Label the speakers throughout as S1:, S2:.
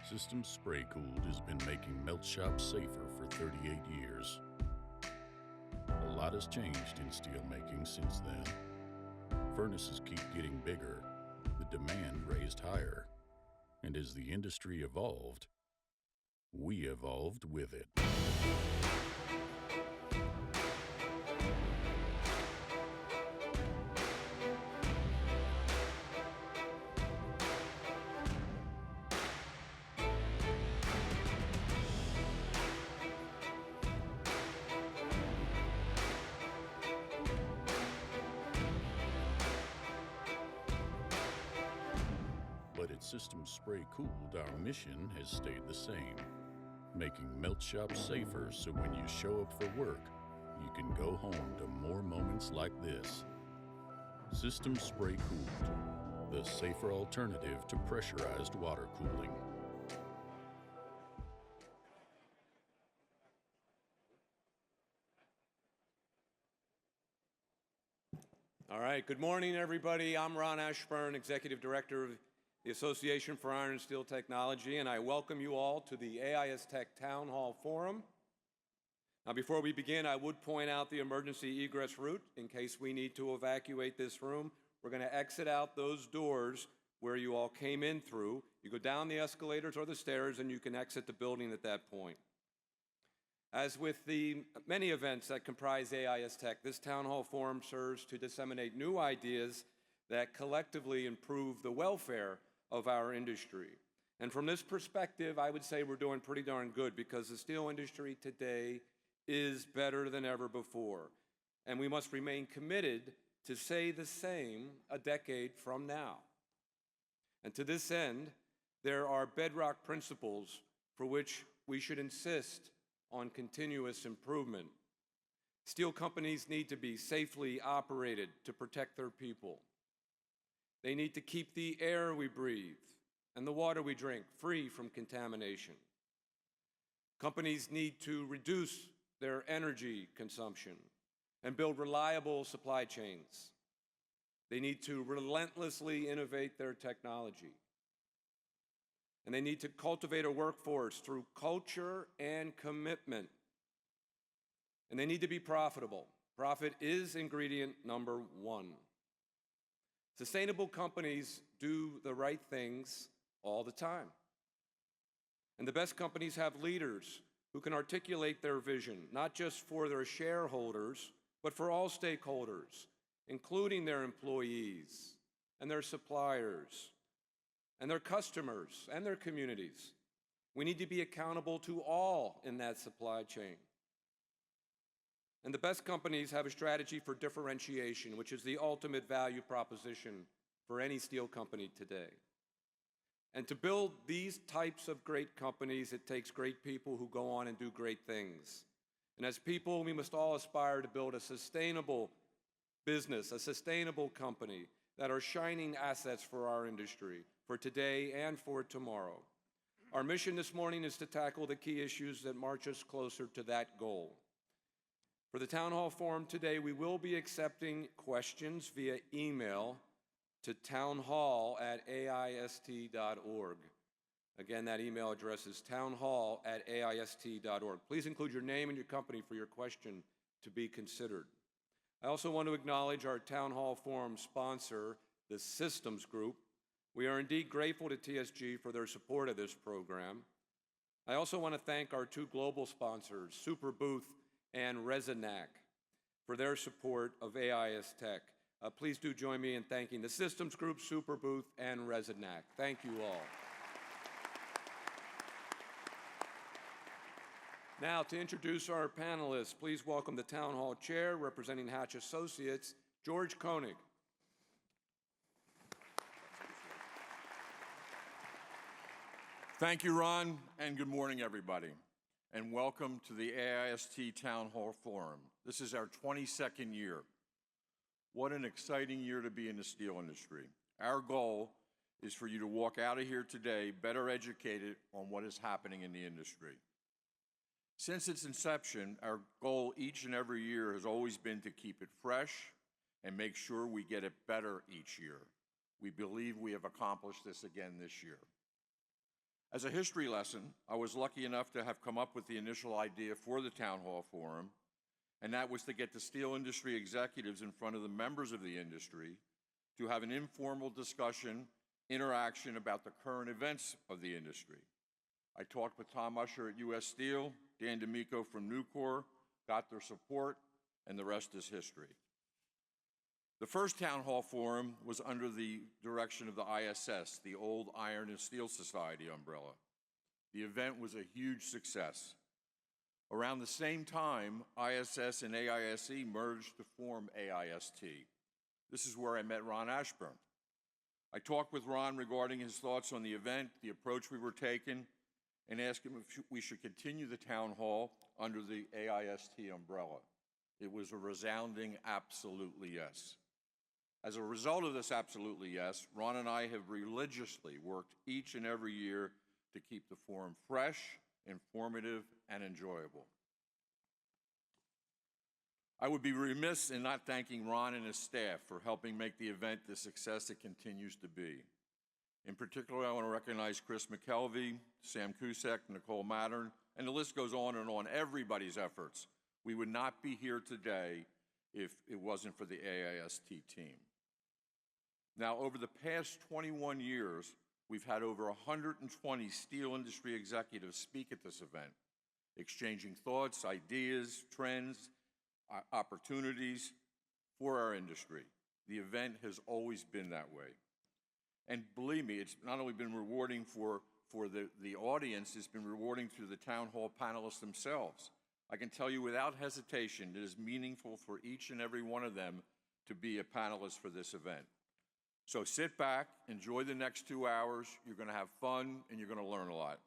S1: Systems Spray Cooled has been making melt shops safer for 38 years. A lot has changed in steel making since then. Furnaces keep getting bigger, the demand raised higher, and as the industry evolved, we evolved with it. But at Systems Spray Cooled, our mission has stayed the same, making melt shops safer so when you show up for work, you can go home to more moments like this. Systems Spray Cooled, the safer alternative to pressurized water cooling.
S2: All right, good morning, everybody. I'm Ron Ashburn, Executive Director of the Association for Iron and Steel Technology, and I welcome you all to the AIS Tech Town Hall Forum. Now, before we begin, I would point out the emergency egress route in case we need to evacuate this room. We're going to exit out those doors where you all came in through. You go down the escalators or the stairs, and you can exit the building at that point. As with the many events that comprise AIS Tech, this Town Hall Forum serves to disseminate new ideas that collectively improve the welfare of our industry. And from this perspective, I would say we're doing pretty darn good because the steel industry today is better than ever before. And we must remain committed to say the same a decade from now. And to this end, there are bedrock principles for which we should insist on continuous improvement. Steel companies need to be safely operated to protect their people. They need to keep the air we breathe and the water we drink free from contamination. Companies need to reduce their energy consumption and build reliable supply chains. They need to relentlessly innovate their technology. And they need to cultivate a workforce through culture and commitment. And they need to be profitable. Profit is ingredient number one. Sustainable companies do the right things all the time. And the best companies have leaders who can articulate their vision, not just for their shareholders, but for all stakeholders, including their employees and their suppliers and their customers and their communities. We need to be accountable to all in that supply chain. And the best companies have a strategy for differentiation, which is the ultimate value proposition for any steel company today. And to build these types of great companies, it takes great people who go on and do great things. And as people, we must all aspire to build a sustainable business, a sustainable company that are shining assets for our industry, for today and for tomorrow. Our mission this morning is to tackle the key issues that march us closer to that goal. For the Town Hall Forum today, we will be accepting questions via email to townhall@aist.org. Again, that email address is townhall@aist.org. Please include your name and your company for your question to be considered. I also want to acknowledge our Town Hall Forum sponsor, the Systems Group. We are indeed grateful to TSG for their support of this program. I also want to thank our two global sponsors, Superbooth and Resonac, for their support of AIS Tech. Please do join me in thanking the Systems Group, Superbooth, and Resonac. Thank you all. Now, to introduce our panelists, please welcome the Town Hall Chair, representing Hatch Associates, George Koenig.
S3: Thank you, Ron, and good morning, everybody, and welcome to the AIST Town Hall Forum. This is our 22nd year. What an exciting year to be in the steel industry. Our goal is for you to walk out of here today better educated on what is happening in the industry. Since its inception, our goal each and every year has always been to keep it fresh and make sure we get it better each year. We believe we have accomplished this again this year. As a history lesson, I was lucky enough to have come up with the initial idea for the Town Hall Forum, and that was to get the steel industry executives in front of the members of the industry to have an informal discussion, interaction about the current events of the industry. I talked with Tom Usher at U.S. Steel, Dan D'Amico from Nucor, got their support, and the rest is history. The first Town Hall Forum was under the direction of the ISS, the Old Iron and Steel Society umbrella. The event was a huge success. Around the same time, ISS and AISE merged to form AIST. This is where I met Ron Ashburn. I talked with Ron regarding his thoughts on the event, the approach we were taking, and asked him if we should continue the town hall under the AIST umbrella. It was a resounding absolutely yes. As a result of this absolutely yes, Ron and I have religiously worked each and every year to keep the forum fresh, informative, and enjoyable. I would be remiss in not thanking Ron and his staff for helping make the event the success it continues to be. In particular, I want to recognize Chris McKelvey, Sam Cusack, Nicole Mattern, and the list goes on and on, everybody's efforts. We would not be here today if it wasn't for the AIST team. Now, over the past 21 years, we've had over 120 steel industry executives speak at this event, exchanging thoughts, ideas, trends, opportunities for our industry. The event has always been that way. And believe me, it's not only been rewarding for the audience, it's been rewarding through the town hall panelists themselves. I can tell you without hesitation, it is meaningful for each and every one of them to be a panelist for this event. So sit back, enjoy the next 2 hours. You're going to have fun and you're going to learn a lot.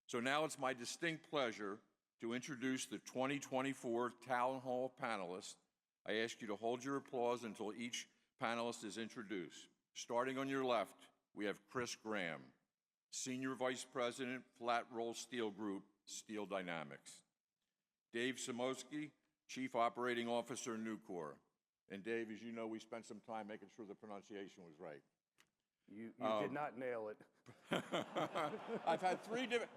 S3: So now it's my distinct pleasure to introduce the 2024 Town Hall panelists. I ask you to hold your applause until each panelist is introduced. Starting on your left, we have Chris Graham, Senior Vice President, Flat Roll Steel Group, Steel Dynamics. Dave Samosky, Chief Operating Officer, Nucor. And Dave, as you know, we spent some time making sure the pronunciation was right.
S4: You did not nail it.
S3: I've had three different,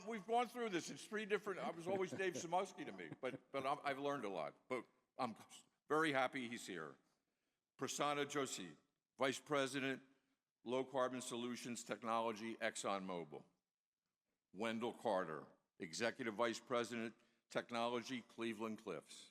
S3: we've gone through this, it's three different, I was always Dave Samosky to me, but I've learned a lot. But I'm very happy he's here. Prasanna Joshi, Vice President, Low Carbon Solutions Technology, ExxonMobil. Wendell Carter, Executive Vice President, Technology, Cleveland Cliffs.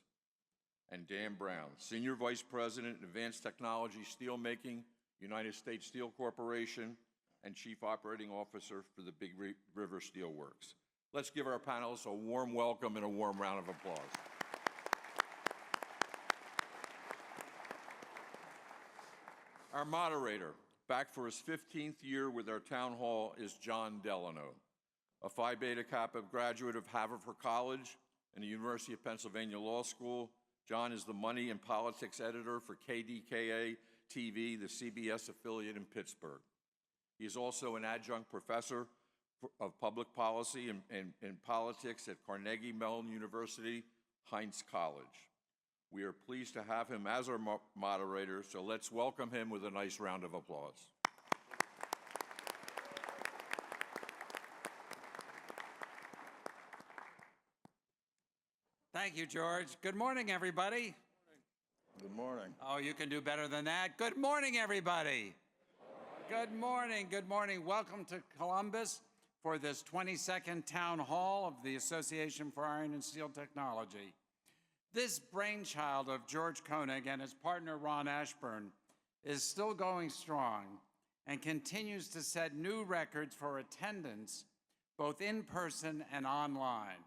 S3: And Dan Brown, Senior Vice President, Advanced Technology Steelmaking, United States Steel Corporation, and Chief Operating Officer for the Big River Steel Works. Let's give our panelists a warm welcome and a warm round of applause. Our moderator, back for his 15th year with our town hall, is John Delano, a Phi Beta Kappa graduate of Haverford College and the University of Pennsylvania Law School. John is the money and politics editor for KDKA TV, the CBS affiliate in Pittsburgh. He is also an adjunct professor of public policy and politics at Carnegie Mellon University, Heinz College. We are pleased to have him as our moderator, so let's welcome him with a nice round of applause.
S5: Thank you, George. Good morning, everybody.
S3: Good morning.
S5: Oh, you can do better than that. Good morning, everybody. Good morning. Good morning. Welcome to Columbus for this 22nd Town Hall of the Association for Iron and Steel Technology. This brainchild of George Koenig and his partner Ron Ashburn is still going strong and continues to set new records for attendance, both in person and online.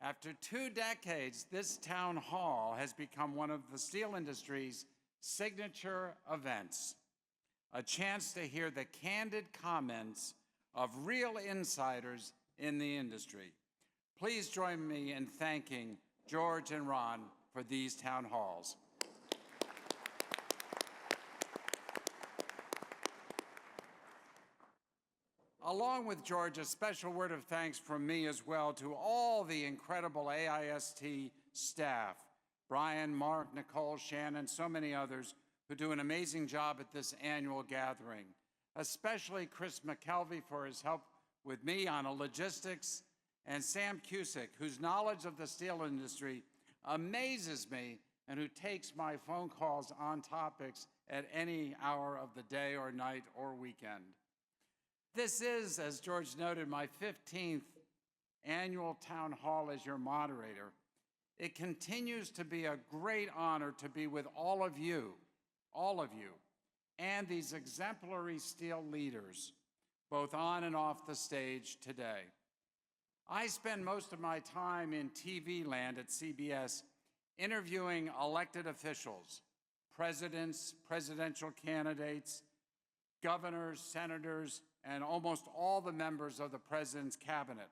S5: After 2 decades, this town hall has become one of the steel industry's signature events, a chance to hear the candid comments of real insiders in the industry. Please join me in thanking George and Ron for these town halls. Along with George, a special word of thanks from me as well to all the incredible AIST staff, Brian, Mark, Nicole, Shannon, so many others who do an amazing job at this annual gathering. especially Chris McKelvey for his help with me on logistics, and Sam Cusick, whose knowledge of the steel industry amazes me and who takes my phone calls on topics at any hour of the day or night or weekend. This is, as George noted, my 15th annual town hall as your moderator. It continues to be a great honor to be with all of you, and these exemplary steel leaders, both on and off the stage today. I spend most of my time in TV land at CBS interviewing elected officials, presidents, presidential candidates, governors, senators, and almost all the members of the president's cabinet.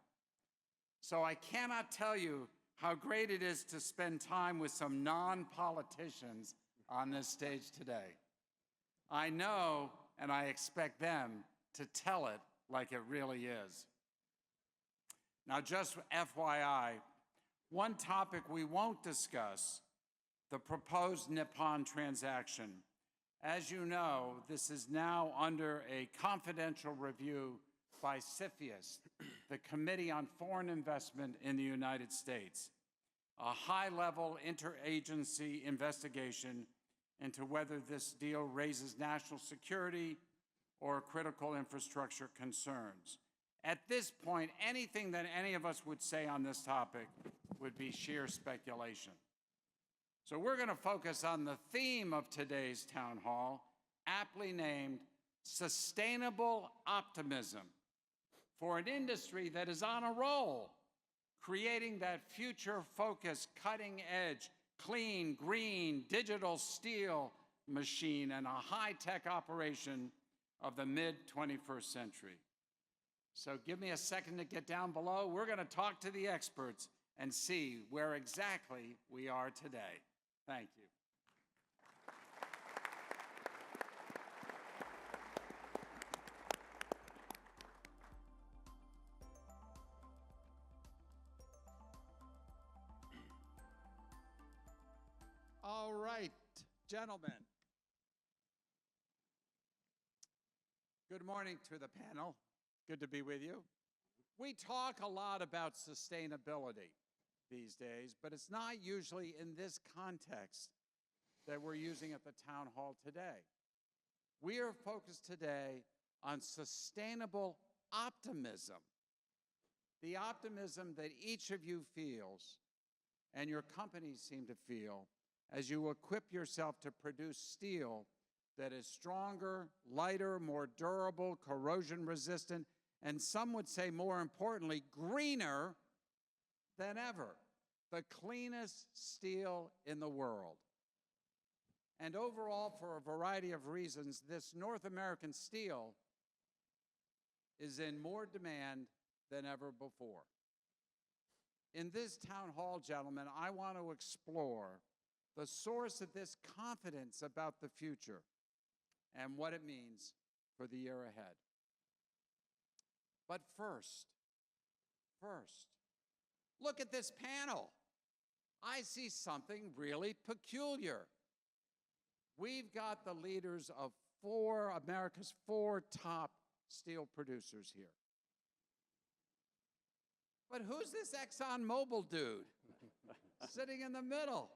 S5: So I cannot tell you how great it is to spend time with some non-politicians on this stage today. I know, and I expect them to tell it like it really is. Now, just FYI, one topic we won't discuss, the proposed Nippon transaction. As you know, this is now under a confidential review by CFIUS, the Committee on Foreign Investment in the United States, a high-level interagency investigation into whether this deal raises national security or critical infrastructure concerns. At this point, anything that any of us would say on this topic would be sheer speculation. So we're going to focus on the theme of today's town hall, aptly named Sustainable Optimism, for an industry that is on a roll, creating that future-focused, cutting-edge, clean, green, digital steel machine and a high-tech operation of the mid-21st century. So give me a second to get down below. We're going to talk to the experts and see where exactly we are today. Thank you. All right, gentlemen. Good morning to the panel. Good to be with you. We talk a lot about sustainability these days, but it's not usually in this context that we're using at the town hall today. We are focused today on sustainable optimism, the optimism that each of you feels and your companies seem to feel as you equip yourself to produce steel that is stronger, lighter, more durable, corrosion resistant, and some would say more importantly, greener than ever. The cleanest steel in the world. And overall, for a variety of reasons, this North American steel is in more demand than ever before. In this town hall, gentlemen, I want to explore the source of this confidence about the future and what it means for the year ahead. But first, look at this panel. I see something really peculiar. We've got the leaders of America's four top steel producers here. But who's this ExxonMobil dude sitting in the middle?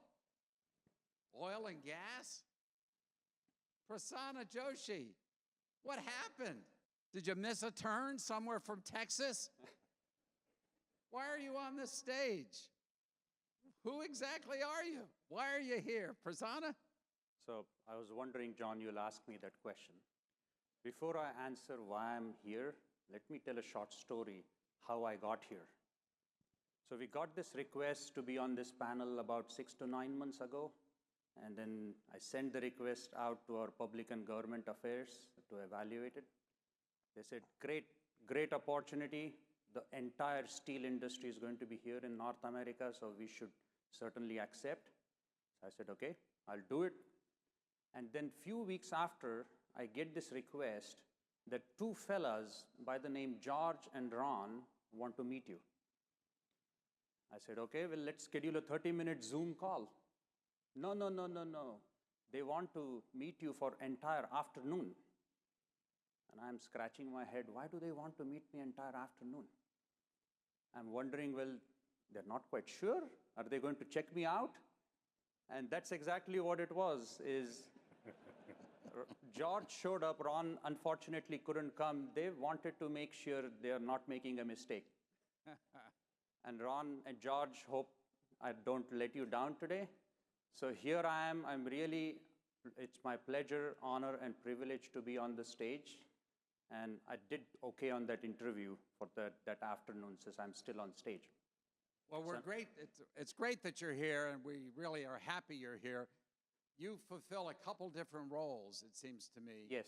S5: Oil and gas? Prasanna Joshi, what happened? Did you miss a turn somewhere from Texas? Why are you on this stage? Who exactly are you? Why are you here? Prasanna?
S6: So I was wondering, John, you'll ask me that question. Before I answer why I'm here, let me tell a short story how I got here. So we got this request to be on this panel about 6 to 9 months ago. And then I sent the request out to our public and government affairs to evaluate it. They said, great opportunity. The entire steel industry is going to be here in North America, so we should certainly accept. So I said, okay, I'll do it. And then few weeks after, I get this request that two fellas by the name George and Ron want to meet you. I said, okay, well, let's schedule a 30-minute Zoom call. No. They want to meet you for entire afternoon. And I'm scratching my head, why do they want to meet me entire afternoon? I'm wondering, well, they're not quite sure. Are they going to check me out? And that's exactly what it was, is George showed up, Ron unfortunately couldn't come. They wanted to make sure they're not making a mistake. And Ron and George, hope I don't let you down today. So here I am, it's my pleasure, honor, and privilege to be on the stage. And I did okay on that interview for that afternoon, since I'm still on stage.
S5: Well, we're great. It's great that you're here, and we really are happy you're here. You fulfill a couple different roles, it seems to me.
S6: Yes.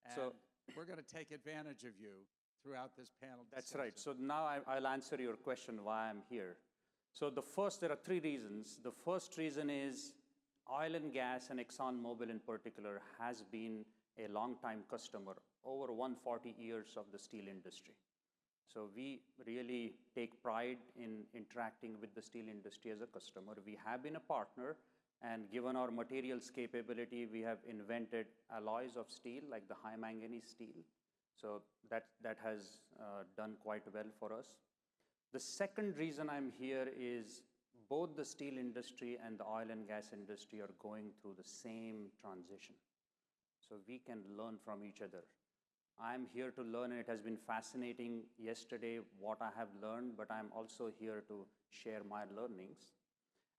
S5: And
S6: So
S5: we're going to take advantage of you throughout this panel
S6: that's
S5: discussion.
S6: right. So now I'll answer your question why I'm here. So there are three reasons. The first reason is oil and gas, and ExxonMobil in particular, has been a long-time customer, over 140 years of the steel industry. So we really take pride in interacting with the steel industry as a customer. We have been a partner, and given our materials capability, we have invented alloys of steel, like the high manganese steel. So that has done quite well for us. The second reason I'm here is both the steel industry and the oil and gas industry are going through the same transition. So we can learn from each other. I'm here to learn, and it has been fascinating yesterday what I have learned, but I'm also here to share my learnings.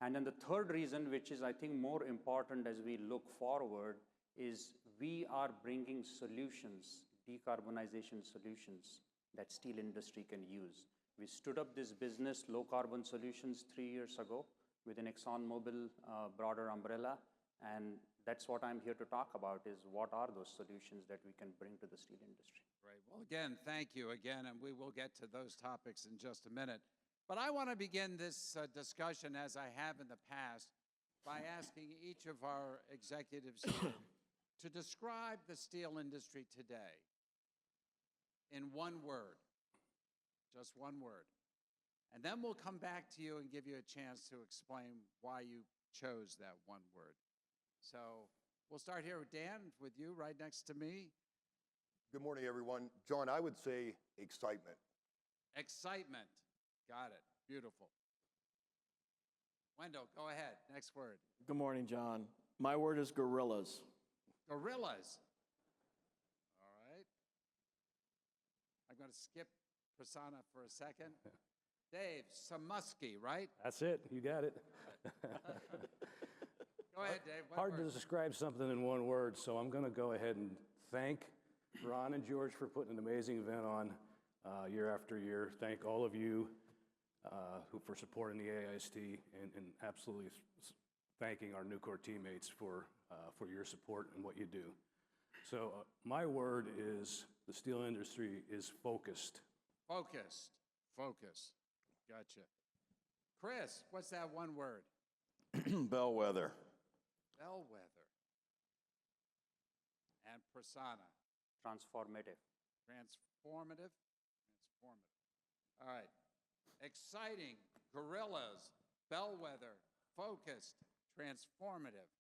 S6: And then the third reason, which is I think more important as we look forward, is we are bringing solutions, decarbonization solutions that steel industry can use. We stood up this business, Low Carbon Solutions, 3 years ago with an ExxonMobil broader umbrella. And that's what I'm here to talk about, is what are those solutions that we can bring to the steel industry.
S5: Great. Well, again, thank you again, and we will get to those topics in just a minute. But I want to begin this discussion, as I have in the past, by asking each of our executives here to describe the steel industry today in one word, just one word. And then we'll come back to you and give you a chance to explain why you chose that one word. So we'll start here with Dan, with you right next to me.
S7: Good morning, everyone. John, I would say excitement.
S5: Excitement. Got it. Beautiful. Wendell, go ahead. Next word.
S8: Good morning, John. My word is gorillas.
S5: Gorillas. All right. I'm going to skip Prasanna for a second. Dave, Samusky, right?
S4: That's it. You got it.
S5: Go ahead, Dave. One
S4: Hard to
S5: word.
S4: describe something in one word, so I'm going to go ahead and thank Ron and George for putting an amazing event on year after year. Thank all of you for supporting the AIST, and absolutely thanking our Nucor teammates for your support and what you do. So my word is, the steel industry is focused.
S5: Focused. Focus. Gotcha. Chris, what's that one word?
S3: Bellwether.
S5: Bellwether. And Prasanna.
S6: Transformative.
S5: Transformative. Transformative. All right. Exciting. Gorillas. Bellwether. Focused. Transformative.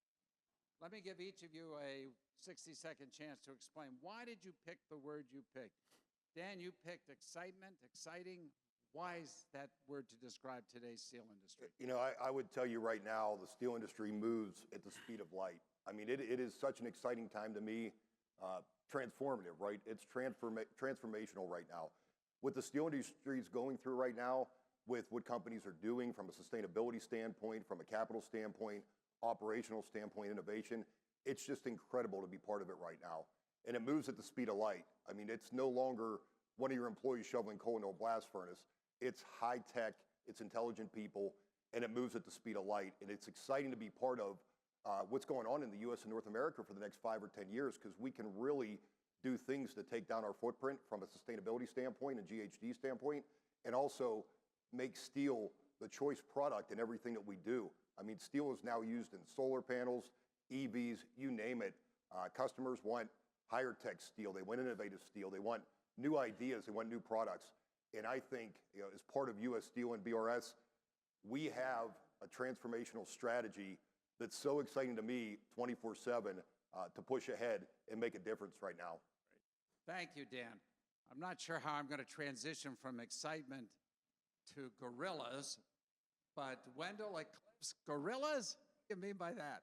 S5: Let me give each of you a 60-second chance to explain. Why did you pick the word you picked? Dan, you picked excitement, exciting. Why is that word to describe today's steel industry?
S7: You know, I would tell you right now, the steel industry moves at the speed of light. I mean, it is such an exciting time to me. Transformative, right? It's transformational right now. What the steel industry is going through right now, with what companies are doing from a sustainability standpoint, from a capital standpoint, operational standpoint, innovation, it's just incredible to be part of it right now. And it moves at the speed of light. I mean, it's no longer one of your employees shoveling coal into a blast furnace. It's high tech, it's intelligent people, and it moves at the speed of light. And it's exciting to be part of what's going on in the U.S. and North America for the next 5 or 10 years, because we can really do things to take down our footprint from a sustainability standpoint and GHG standpoint, and also make steel the choice product in everything that we do. I mean, steel is now used in solar panels, EVs, you name it. Customers want higher tech steel, they want innovative steel, they want new ideas, they want new products. And I think, you know, as part of U.S. Steel and BRS, we have a transformational strategy that's so exciting to me 24/7 to push ahead and make a difference right now.
S5: Thank you, Dan. I'm not sure how I'm going to transition from excitement to gorillas, but Wendell, eclipse gorillas? What do you mean by that?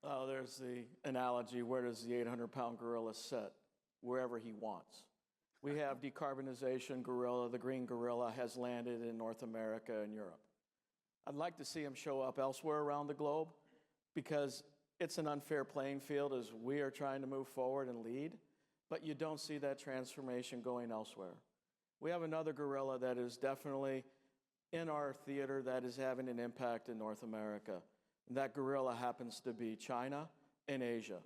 S8: Oh, there's the analogy, where does the 800-pound gorilla sit? Wherever he wants. We have decarbonization gorilla, the green gorilla has landed in North America and Europe. I'd like to see him show up elsewhere around the globe because it's an unfair playing field as we are trying to move forward and lead, but you don't see that transformation going elsewhere. We have another gorilla that is definitely in our theater that is having an impact in North America. And that gorilla happens to be China and Asia.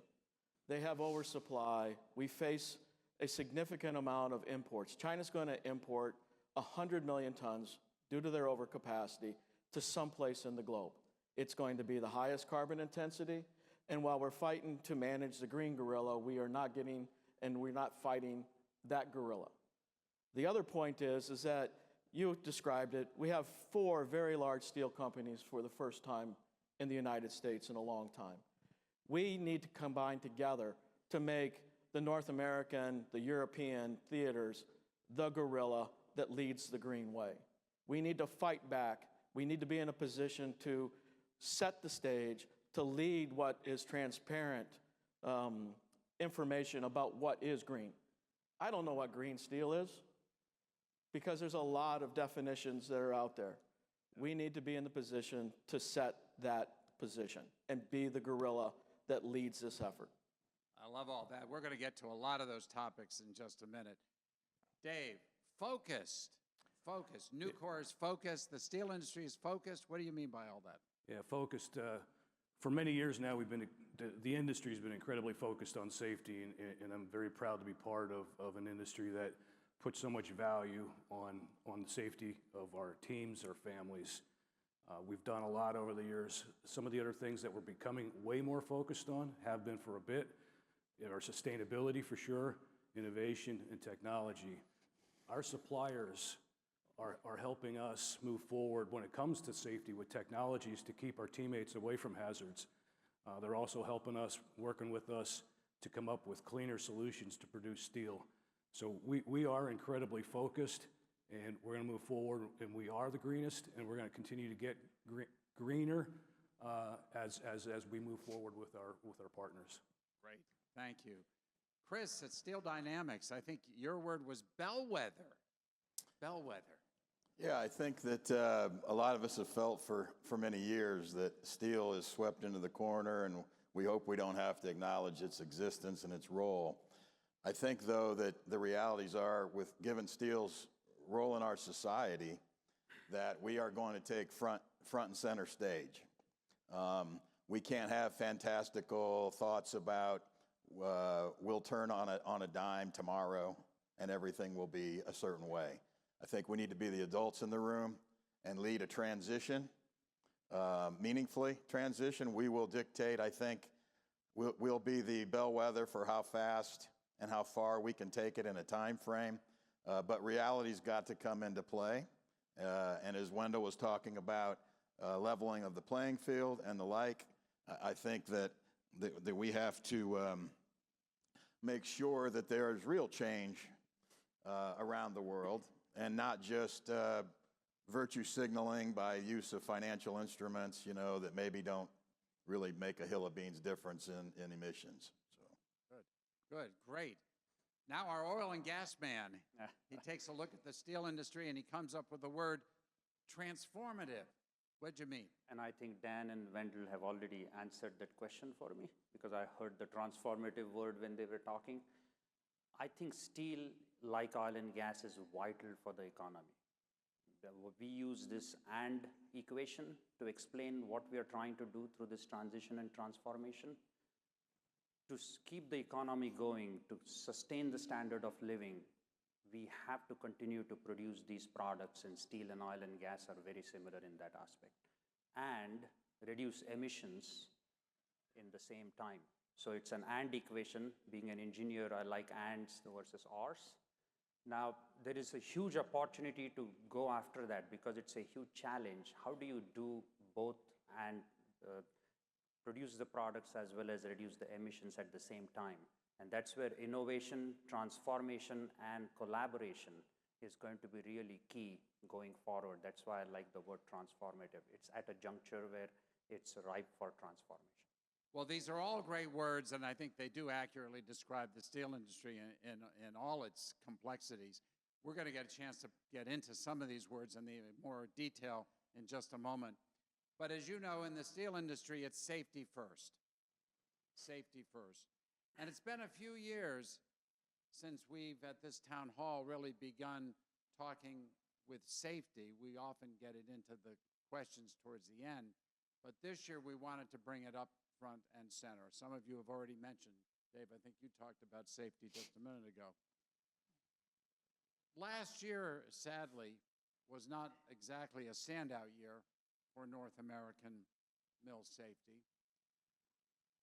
S8: They have oversupply. We face a significant amount of imports. China's going to import 100 million tons due to their overcapacity to someplace in the globe. It's going to be the highest carbon intensity. And while we're fighting to manage the green gorilla, we are not getting, and we're not fighting that gorilla. The other point is that you described it. We have 4 very large steel companies for the first time in the United States in a long time. We need to combine together to make the North American, the European theaters the gorilla that leads the green way. We need to fight back. We need to be in a position to set the stage, to lead what is transparent information about what is green. I don't know what green steel is because there's a lot of definitions that are out there. We need to be in the position to set that position and be the gorilla that leads this effort.
S5: I love all that. We're going to get to a lot of those topics in just a minute. Dave, focused. Focused. Nucor is focused. The steel industry is focused. What do you mean by all that?
S4: Yeah, focused. For many years now, the industry's been incredibly focused on safety, and I'm very proud to be part of an industry that puts so much value on the safety of our teams, our families. We've done a lot over the years. Some of the other things that we're becoming way more focused on have been for a bit. Our sustainability for sure, innovation and technology. Our suppliers are helping us move forward when it comes to safety with technologies to keep our teammates away from hazards. They're also helping us, working with us to come up with cleaner solutions to produce steel. So we are incredibly focused, and we're going to move forward, and we are the greenest, and we're going to continue to get greener as we move forward with our partners.
S5: Great. Thank you. Chris, at Steel Dynamics, I think your word was bellwether. Bellwether.
S9: Yeah, I think that a lot of us have felt for many years that steel is swept into the corner, and we hope we don't have to acknowledge its existence and its role. I think, though, that the realities are, with given steel's role in our society, that we are going to take front and center stage. We can't have fantastical thoughts about we'll turn on a dime tomorrow and everything will be a certain way. I think we need to be the adults in the room and lead a transition, meaningfully transition. We will dictate, I think, we'll be the bellwether for how fast and how far we can take it in a time frame. But reality's got to come into play. And as Wendell was talking about leveling of the playing field and the like, I think that we have to make sure that there is real change around the world, and not just virtue signaling by use of financial instruments, that maybe don't really make a hill of beans difference in emissions. So.
S5: Good, great. Now our oil and gas man, he takes a look at the steel industry and he comes up with the word transformative. What'd you mean?
S6: And I think Dan and Wendell have already answered that question for me because I heard the transformative word when they were talking. I think steel, like oil and gas, is vital for the economy. We use this "and" equation to explain what we are trying to do through this transition and transformation. To keep the economy going, to sustain the standard of living, we have to continue to produce these products, and steel and oil and gas are very similar in that aspect, and reduce emissions in the same time. So it's an "and" equation. Being an engineer, I like "ands" versus "ors." Now, there is a huge opportunity to go after that because it's a huge challenge. How do you do both and produce the products as well as reduce the emissions at the same time? And that's where innovation, transformation, and collaboration is going to be really key going forward. That's why I like the word transformative. It's at a juncture where it's ripe for transformation.
S5: Well, these are all great words, and I think they do accurately describe the steel industry in all its complexities. We're going to get a chance to get into some of these words in more detail in just a moment. But as you know, in the steel industry, it's safety first. Safety first. And it's been a few years since we've, at this town hall, really begun talking with safety. We often get it into the questions towards the end. But this year, we wanted to bring it up front and center. Some of you have already mentioned, Dave, I think you talked about safety just a minute ago. Last year, sadly, was not exactly a standout year for North American mill safety.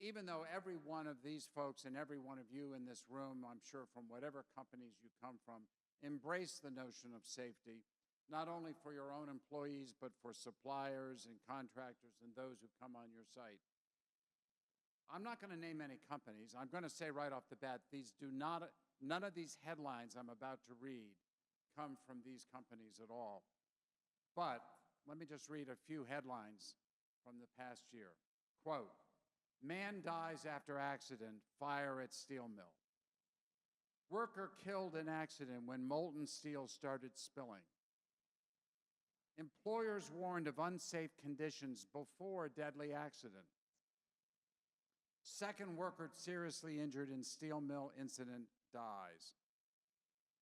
S5: Even though every one of these folks and every one of you in this room, I'm sure from whatever companies you come from, embrace the notion of safety, not only for your own employees, but for suppliers and contractors and those who come on your site. I'm not going to name any companies. I'm going to say right off the bat, none of these headlines I'm about to read come from these companies at all. But let me just read a few headlines from the past year. Quote, man dies after accident, fire at steel mill. Worker killed in accident when molten steel started spilling. Employers warned of unsafe conditions before deadly accident. Second worker seriously injured in steel mill incident dies.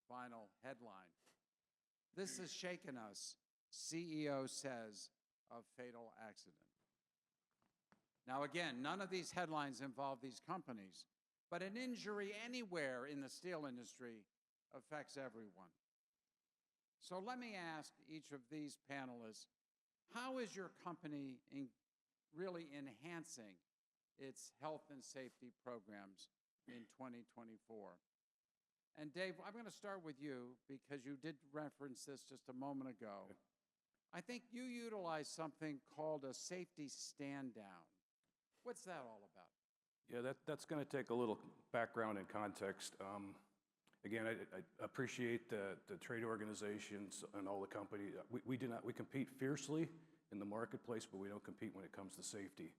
S5: Final headline. This has shaken us, CEO says of fatal accident. Now again, none of these headlines involve these companies, but an injury anywhere in the steel industry affects everyone. So let me ask each of these panelists, how is your company really enhancing its health and safety programs in 2024? And Dave, I'm going to start with you because you did reference this just a moment ago. I think you utilize something called a safety stand down. What's that all about?
S4: Yeah, that's going to take a little background and context. Again, I appreciate the trade organizations and all the companies. We compete fiercely in the marketplace, but we don't compete when it comes to safety.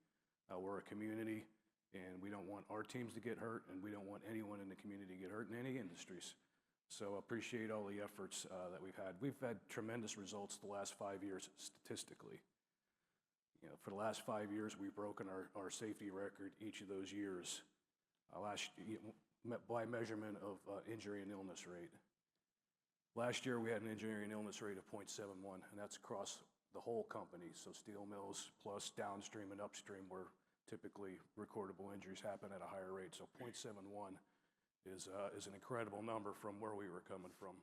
S4: We're a community, and we don't want our teams to get hurt, and we don't want anyone in the community to get hurt in any industries. So appreciate all the efforts that we've had. We've had tremendous results the last 5 years statistically. You know, for the last 5 years, we've broken our safety record each of those years. By measurement of injury and illness rate. Last year, we had an injury and illness rate of 0.71, and that's across the whole company. So steel mills plus downstream and upstream where typically recordable injuries happen at a higher rate. So 0.71 is an incredible number from where we were coming from.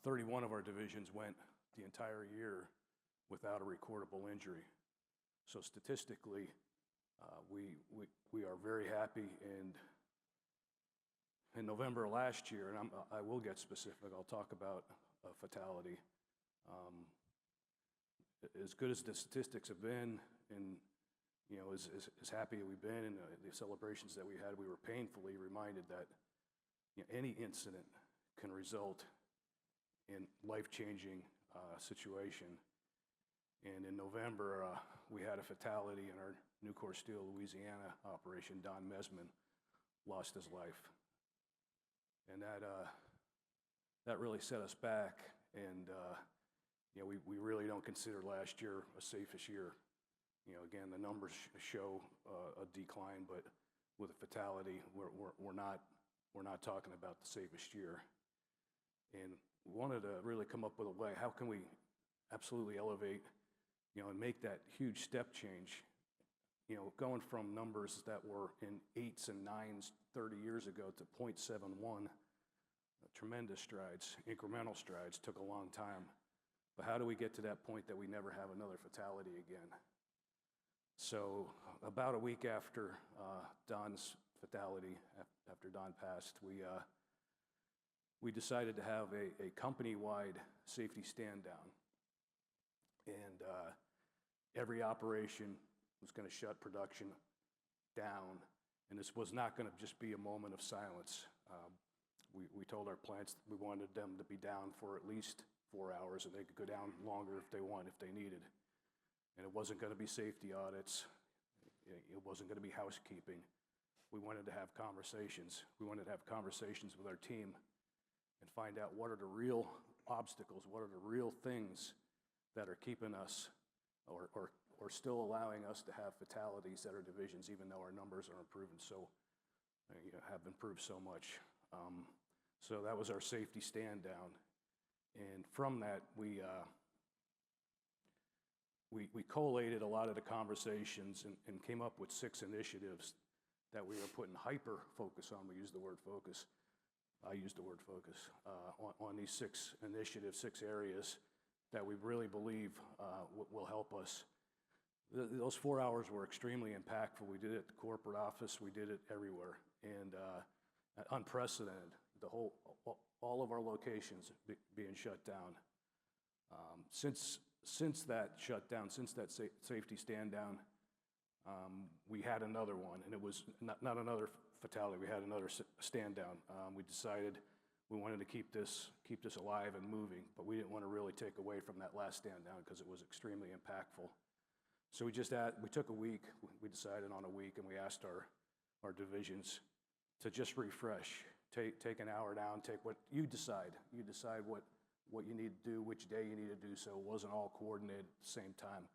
S4: 31 of our divisions went the entire year without a recordable injury. So statistically, we are very happy. And in November of last year, and I will get specific, I'll talk about a fatality. As good as the statistics have been, and you know, as happy as we've been in the celebrations that we had, we were painfully reminded that you know, any incident can result in life-changing situation. And in November, we had a fatality in our Nucor Steel Louisiana operation. Don Mesman lost his life. And that really set us back. And you know, we really don't consider last year a safest year. You know, again, the numbers show a decline, but with a fatality, we're not talking about the safest year. And we wanted to really come up with a way. How can we absolutely elevate, you know, and make that huge step change? You know, going from numbers that were in 8s and 9s 30 years ago to 0.71, tremendous strides, incremental strides, took a long time. But how do we get to that point that we never have another fatality again? So about a week after Don's fatality, after Don passed, we decided to have a company-wide safety stand down. And every operation was going to shut production down And this was not going to just be a moment of silence. We told our plants we wanted them to be down for at least 4 hours, and they could go down longer if they want, if they needed. And it wasn't going to be safety audits. It wasn't going to be housekeeping. We wanted to have conversations. We wanted to have conversations with our team and find out what are the real obstacles, what are the real things that are keeping us or still allowing us to have fatalities at our divisions, even though our numbers are improving have improved so much. So that was our safety stand down. And from that, we collated a lot of the conversations and came up with 6 initiatives that we were putting hyper focus on. We used the word focus. I used the word focus on these 6 initiatives, 6 areas that we really believe will help us. Those 4 hours were extremely impactful. We did it at the corporate office. We did it everywhere, and unprecedented. All of our locations being shut down. Since that shutdown, since that safety stand down, we had another one, and it was not another fatality. We had another stand down. We decided we wanted to keep this alive and moving, but we didn't want to really take away from that last stand down because it was extremely impactful. So we took a week. We decided on a week, and we asked our divisions to just refresh. Take an hour down. Take what you decide. You decide what you need to do, which day you need to do so. It wasn't all coordinated at the same time.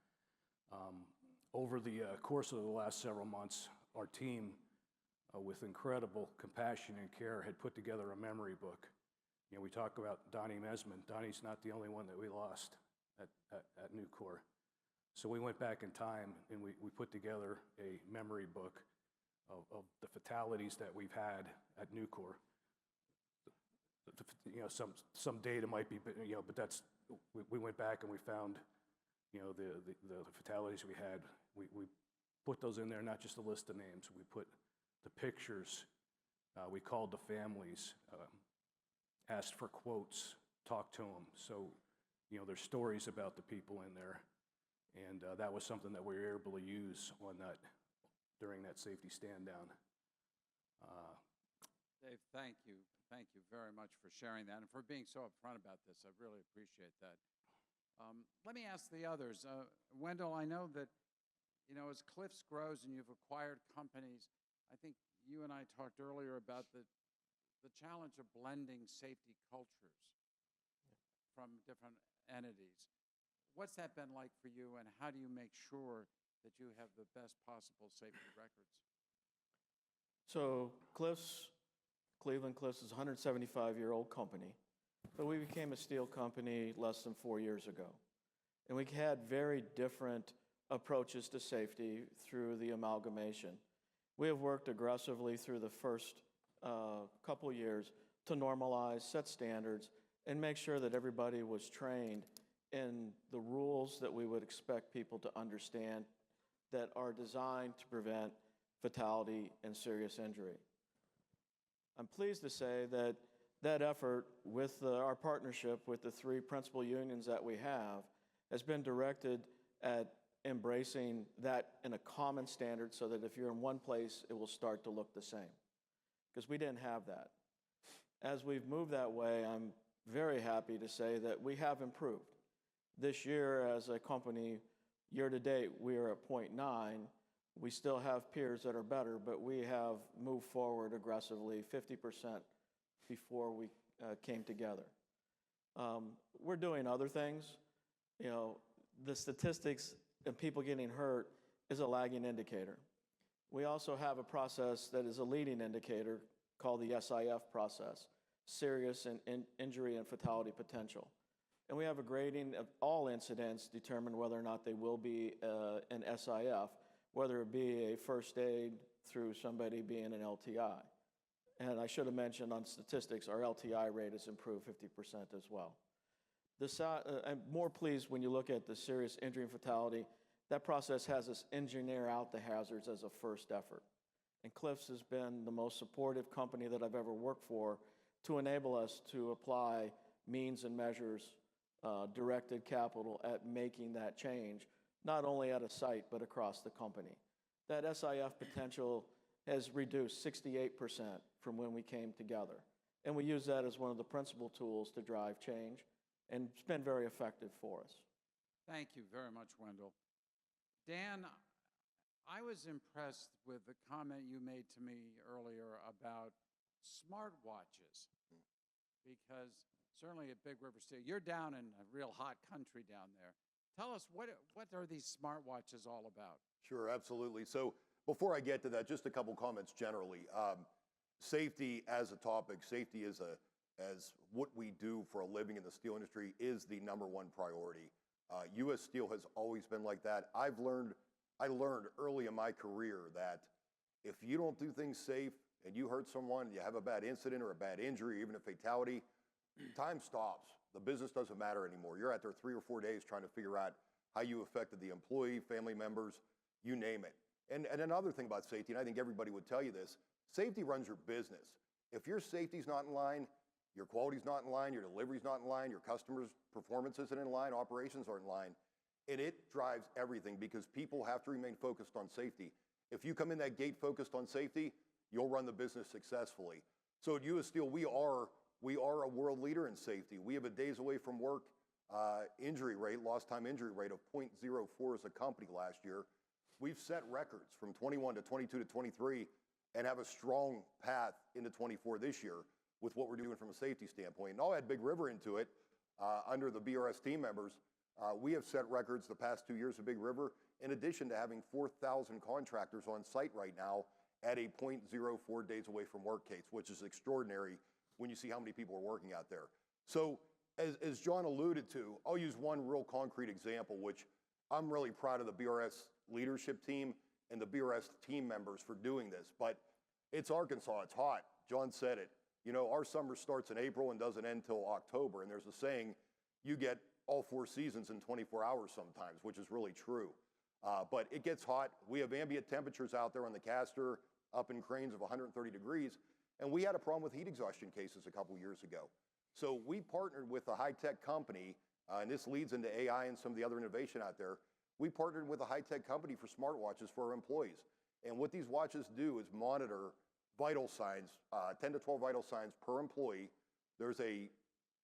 S4: Over the course of the last several months, our team, with incredible compassion and care, had put together a memory book. We talk about Donnie Mesman. Donnie's not the only one that we lost at Nucor. So we went back in time and we put together a memory book of the fatalities that we've had at Nucor. Some data might be, but that's, we went back and we found, the fatalities we had. We put those in there, not just a list of names. We put the pictures. We called the families, asked for quotes, talked to them. So, there's stories about the people in there. And that was something that we were able to use during that safety stand down.
S5: Dave, thank you. Thank you very much for sharing that and for being so upfront about this. I really appreciate that. Let me ask the others. Wendell, I know that, as Cliffs grows and you've acquired companies, I think you and I talked earlier about the challenge of blending safety cultures from different entities. What's that been like for you, and how do you make sure that you have the best possible safety records?
S8: So Cleveland Cliffs is a 175-year-old company, but we became a steel company less than 4 years ago. And we had very different approaches to safety through the amalgamation. We have worked aggressively through the first couple years to normalize, set standards, and make sure that everybody was trained in the rules that we would expect people to understand that are designed to prevent fatality and serious injury. I'm pleased to say that that effort with our partnership with the 3 principal unions that we have has been directed at embracing that in a common standard so that if you're in one place, it will start to look the same. Because we didn't have that. As we've moved that way, I'm very happy to say that we have improved. This year, as a company, year to date, we are at 0.9. We still have peers that are better, but we have moved forward aggressively, 50% before we came together. We're doing other things. The statistics of people getting hurt is a lagging indicator. We also have a process that is a leading indicator called the SIF process, serious injury and fatality potential. And we have a grading of all incidents determine whether or not they will be an SIF, whether it be a first aid through somebody being an LTI. And I should have mentioned on statistics, our LTI rate has improved 50% as well. I'm more pleased when you look at the serious injury and fatality, that process has us engineer out the hazards as a first effort. And Cliffs has been the most supportive company that I've ever worked for to enable us to apply means and measures, directed capital at making that change, not only at a site, but across the company. That SIF potential has reduced 68% from when we came together. And we use that as one of the principal tools to drive change, and it's been very effective for us.
S5: Thank you very much, Wendell. Dan, I was impressed with the comment you made to me earlier about smartwatches, because certainly at Big River Steel, you're down in a real hot country down there. Tell us, what are these smartwatches all about?
S7: Sure, absolutely. So before I get to that, just a couple comments generally. Safety as a topic, safety as what we do for a living in the steel industry is the number one priority. U.S. Steel has always been like that. I learned early in my career that if you don't do things safe and you hurt someone, you have a bad incident or a bad injury, even a fatality, time stops. The business doesn't matter anymore. You're out there 3 or 4 days trying to figure out how you affected the employee, family members, you name it. And another thing about safety, and I think everybody would tell you this, safety runs your business. If your safety's not in line, your quality's not in line, your delivery's not in line, your customers' performance isn't in line, operations aren't in line, and it drives everything because people have to remain focused on safety. If you come in that gate focused on safety, you'll run the business successfully. So at U.S. Steel, we are a world leader in safety. We have a days away from work injury rate, lost time injury rate of 0.04 as a company last year. We've set records from 21 to 22 to 23 and have a strong path into 24 this year with what we're doing from a safety standpoint. And I'll add Big River into it. Under the BRS team members, we have set records the past 2 years of Big River, in addition to having 4,000 contractors on site right now at a 0.04 days away from work case, which is extraordinary when you see how many people are working out there. So as John alluded to, I'll use one real concrete example, which I'm really proud of the BRS leadership team and the BRS team members for doing this, but it's Arkansas, it's hot. John said it. You know, our summer starts in April and doesn't end till October, and there's a saying, you get all 4 seasons in 24 hours sometimes, which is really true. But it gets hot. We have ambient temperatures out there on the caster, up in cranes of 130 degrees, and we had a problem with heat exhaustion cases a couple years ago. So we partnered with a high-tech company, and this leads into AI and some of the other innovation out there. We partnered with a high-tech company for smartwatches for our employees. And what these watches do is monitor vital signs, 10 to 12 vital signs per employee. There's a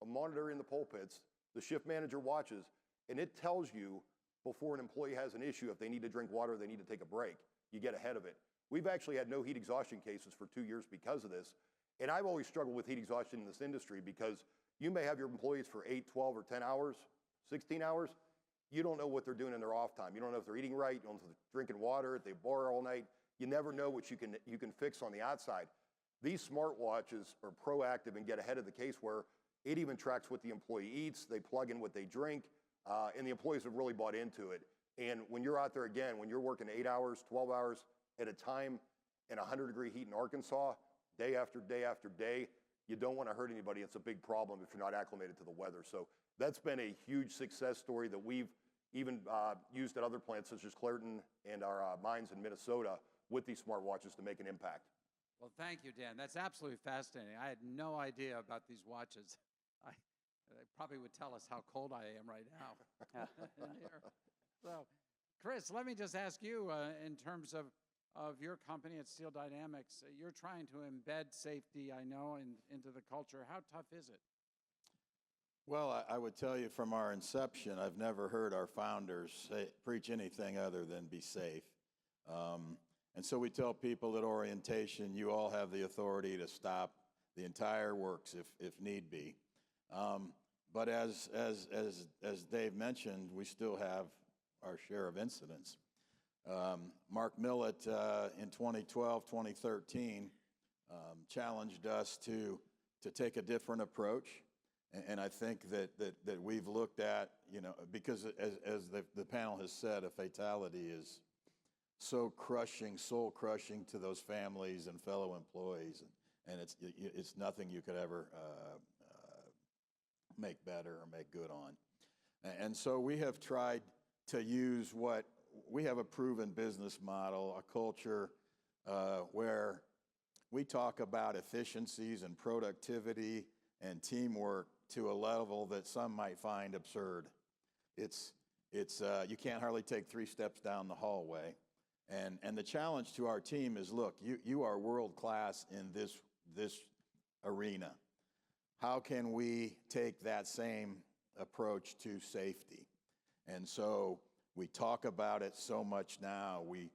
S7: monitor in the pulpits. The shift manager watches, and it tells you before an employee has an issue if they need to drink water or they need to take a break. You get ahead of it. We've actually had no heat exhaustion cases for 2 years because of this. And I've always struggled with heat exhaustion in this industry because you may have your employees for 8, 12, or 10 hours, 16 hours. You don't know what they're doing in their off time. You don't know if they're eating right. You don't know if they're drinking water, if they bar all night. You never know what you can fix on the outside. These smartwatches are proactive and get ahead of the case where it even tracks what the employee eats. They plug in what they drink, and the employees have really bought into it. And when you're out there again, when you're working 8 hours, 12 hours at a time in 100-degree heat in Arkansas, day after day after day, you don't want to hurt anybody. It's a big problem if you're not acclimated to the weather. So that's been a huge success story that we've even used at other plants such as Clairton and our mines in Minnesota with these smartwatches to make an impact.
S5: Well, thank you, Dan. That's absolutely fascinating. I had no idea about these watches. They probably would tell us how cold I am right now in here. So, Chris, let me just ask you, in terms of your company at Steel Dynamics, you're trying to embed safety, I know, into the culture. How tough is it?
S9: Well, I would tell you from our inception, I've never heard our founders preach anything other than be safe. And so we tell people at orientation, you all have the authority to stop the entire works if need be. But as Dave mentioned, we still have our share of incidents. Mark Millett in 2012, 2013 challenged us to take a different approach. And I think that we've looked at, you know, because as the panel has said, a fatality is so crushing, soul crushing to those families and fellow employees, and it's nothing you could ever make better or make good on. And so we have tried to use we have a proven business model, a culture where we talk about efficiencies and productivity and teamwork to a level that some might find absurd. You can't hardly take 3 steps down the hallway And the challenge to our team is, look, you are world class in this arena. How can we take that same approach to safety? And so we talk about it so much now. We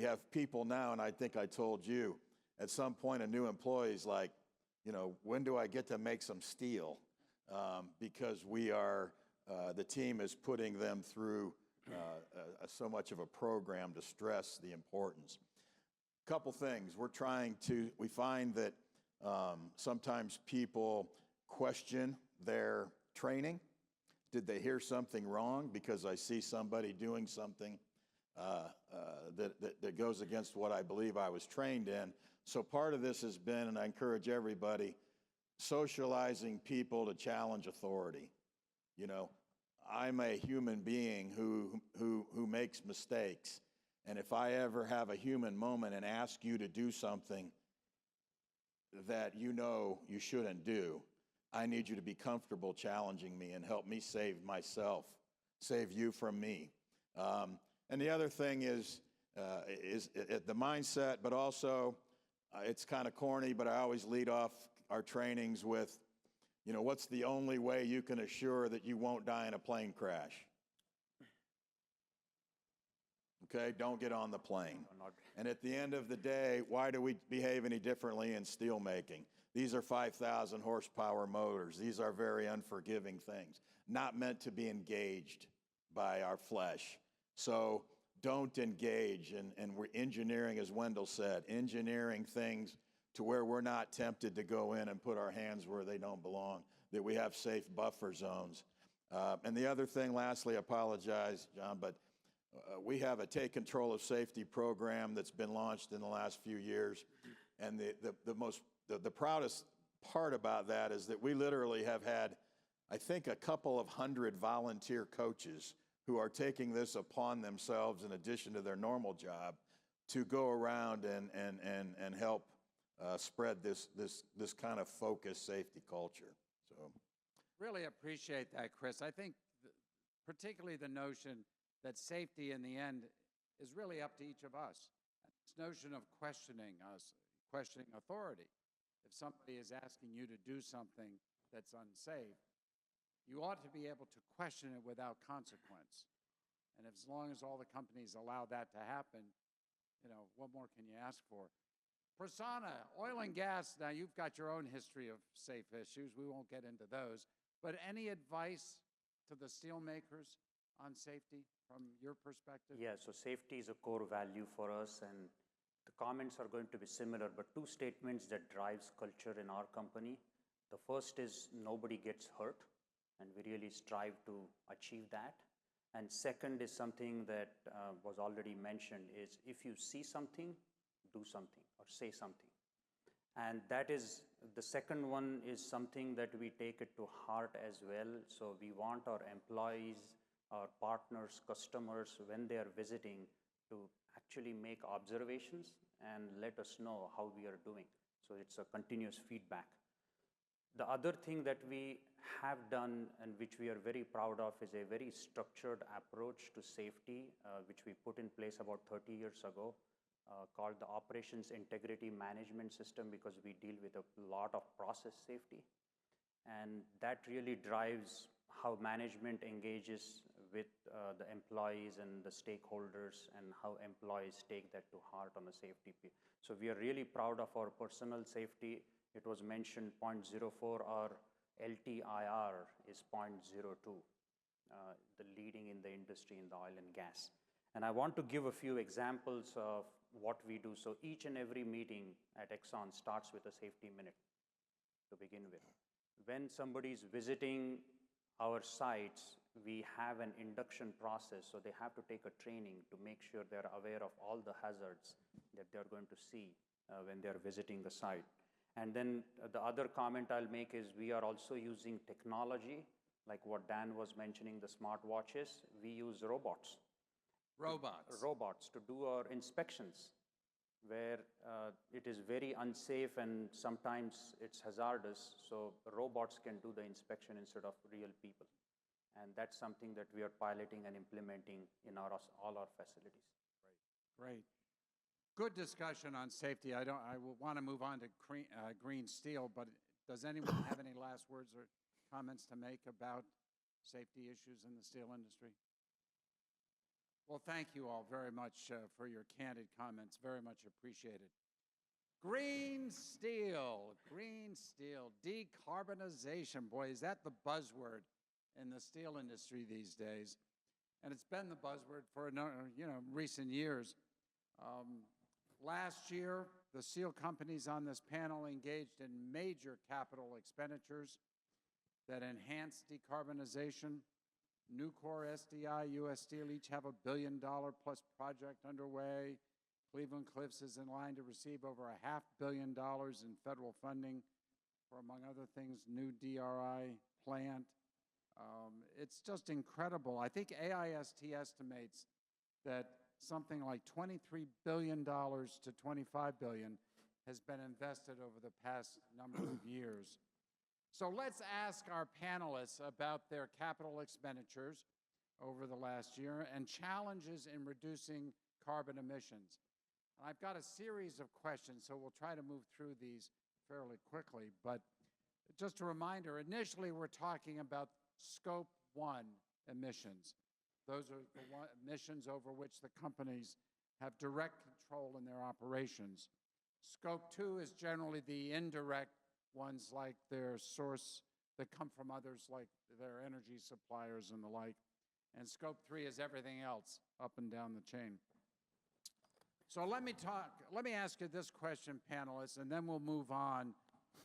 S9: have people now, and I think I told you, at some point a new employee's like, when do I get to make some steel? Because the team is putting them through so much of a program to stress the importance. Couple things. We find that sometimes people question their training. Did they hear something wrong? Because I see somebody doing something that goes against what I believe I was trained in. So part of this has been, and I encourage everybody, socializing people to challenge authority. I'm a human being who makes mistakes. And if I ever have a human moment and ask you to do something that you shouldn't do, I need you to be comfortable challenging me and help me save myself, save you from me. And the other thing is the mindset, but also it's kind of corny, but I always lead off our trainings with, what's the only way you can assure that you won't die in a plane crash? Okay, don't get on the plane. And at the end of the day, why do we behave any differently in steel making? These are 5,000 horsepower motors. These are very unforgiving things, not meant to be engaged by our flesh. So don't engage. And we're engineering, as Wendell said, engineering things to where we're not tempted to go in and put our hands where they don't belong, that we have safe buffer zones. And the other thing, lastly, I apologize, John, but we have a Take Control of Safety program that's been launched in the last few years. And the proudest part about that is that we literally have had, I think, a couple of hundred volunteer coaches who are taking this upon themselves in addition to their normal job to go around and help spread this kind of focused safety culture. So,
S5: Really appreciate that, Chris. I think particularly the notion that safety in the end is really up to each of us. This notion of questioning us, questioning authority. If somebody is asking you to do something that's unsafe, you ought to be able to question it without consequence. And as long as all the companies allow that to happen, what more can you ask for? Prasanna, oil and gas, now you've got your own history of safe issues. We won't get into those. But any advice to the steel makers on safety from your perspective?
S6: Yeah, so safety is a core value for us, and the comments are going to be similar, but two statements that drives culture in our company. The first is nobody gets hurt, and we really strive to achieve that. And second is something that was already mentioned, is if you see something, do something or say something. And that is, the second one is something that we take it to heart as well. So we want our employees, our partners, customers, when they are visiting, to actually make observations and let us know how we are doing. So it's a continuous feedback. The other thing that we have done and which we are very proud of is a very structured approach to safety, which we put in place about 30 years ago, called the Operations Integrity Management System, because we deal with a lot of process safety. And that really drives how management engages with the employees and the stakeholders, and how employees take that to heart on the safety piece. So we are really proud of our personal safety. It was mentioned 0.04, our LTIR is 0.02, the leading in the industry in the oil and gas. And I want to give a few examples of what we do. So each and every meeting at Exxon starts with a safety minute to begin with. When somebody is visiting our sites, we have an induction process, so they have to take a training to make sure they're aware of all the hazards that they're going to see when they're visiting the site. And then the other comment I'll make is we are also using technology, like what Dan was mentioning, the smartwatches. We use robots. Robots to do our inspections, where it is very unsafe and sometimes it's hazardous. So robots can do the inspection instead of real people. And that's something that we are piloting and implementing in all our facilities.
S5: Great. Good discussion on safety. I will want to move on to green steel, but does anyone have any last words or comments to make about safety issues in the steel industry? Well, thank you all very much for your candid comments. Very much appreciated. Green steel, decarbonization. Boy, is that the buzzword in the steel industry these days. And it's been the buzzword for recent years. Last year, the steel companies on this panel engaged in major capital expenditures that enhance decarbonization. Nucor, SDI, U.S. Steel each have $1 billion plus project underway. Cleveland-Cliffs is in line to receive over $500 million in federal funding for, among other things, new DRI plant. It's just incredible. I think AIST estimates that something like $23 billion to $25 billion has been invested over the past number of years. So let's ask our panelists about their capital expenditures over the last year and challenges in reducing carbon emissions. I've got a series of questions, so we'll try to move through these fairly quickly. But just a reminder, initially we're talking about Scope 1 emissions. Those are the emissions over which the companies have direct control in their operations. Scope 2 is generally the indirect ones, like their source that come from others, like their energy suppliers and the like. And Scope 3 is everything else up and down the chain. So let me ask you this question, panelists, and then we'll move on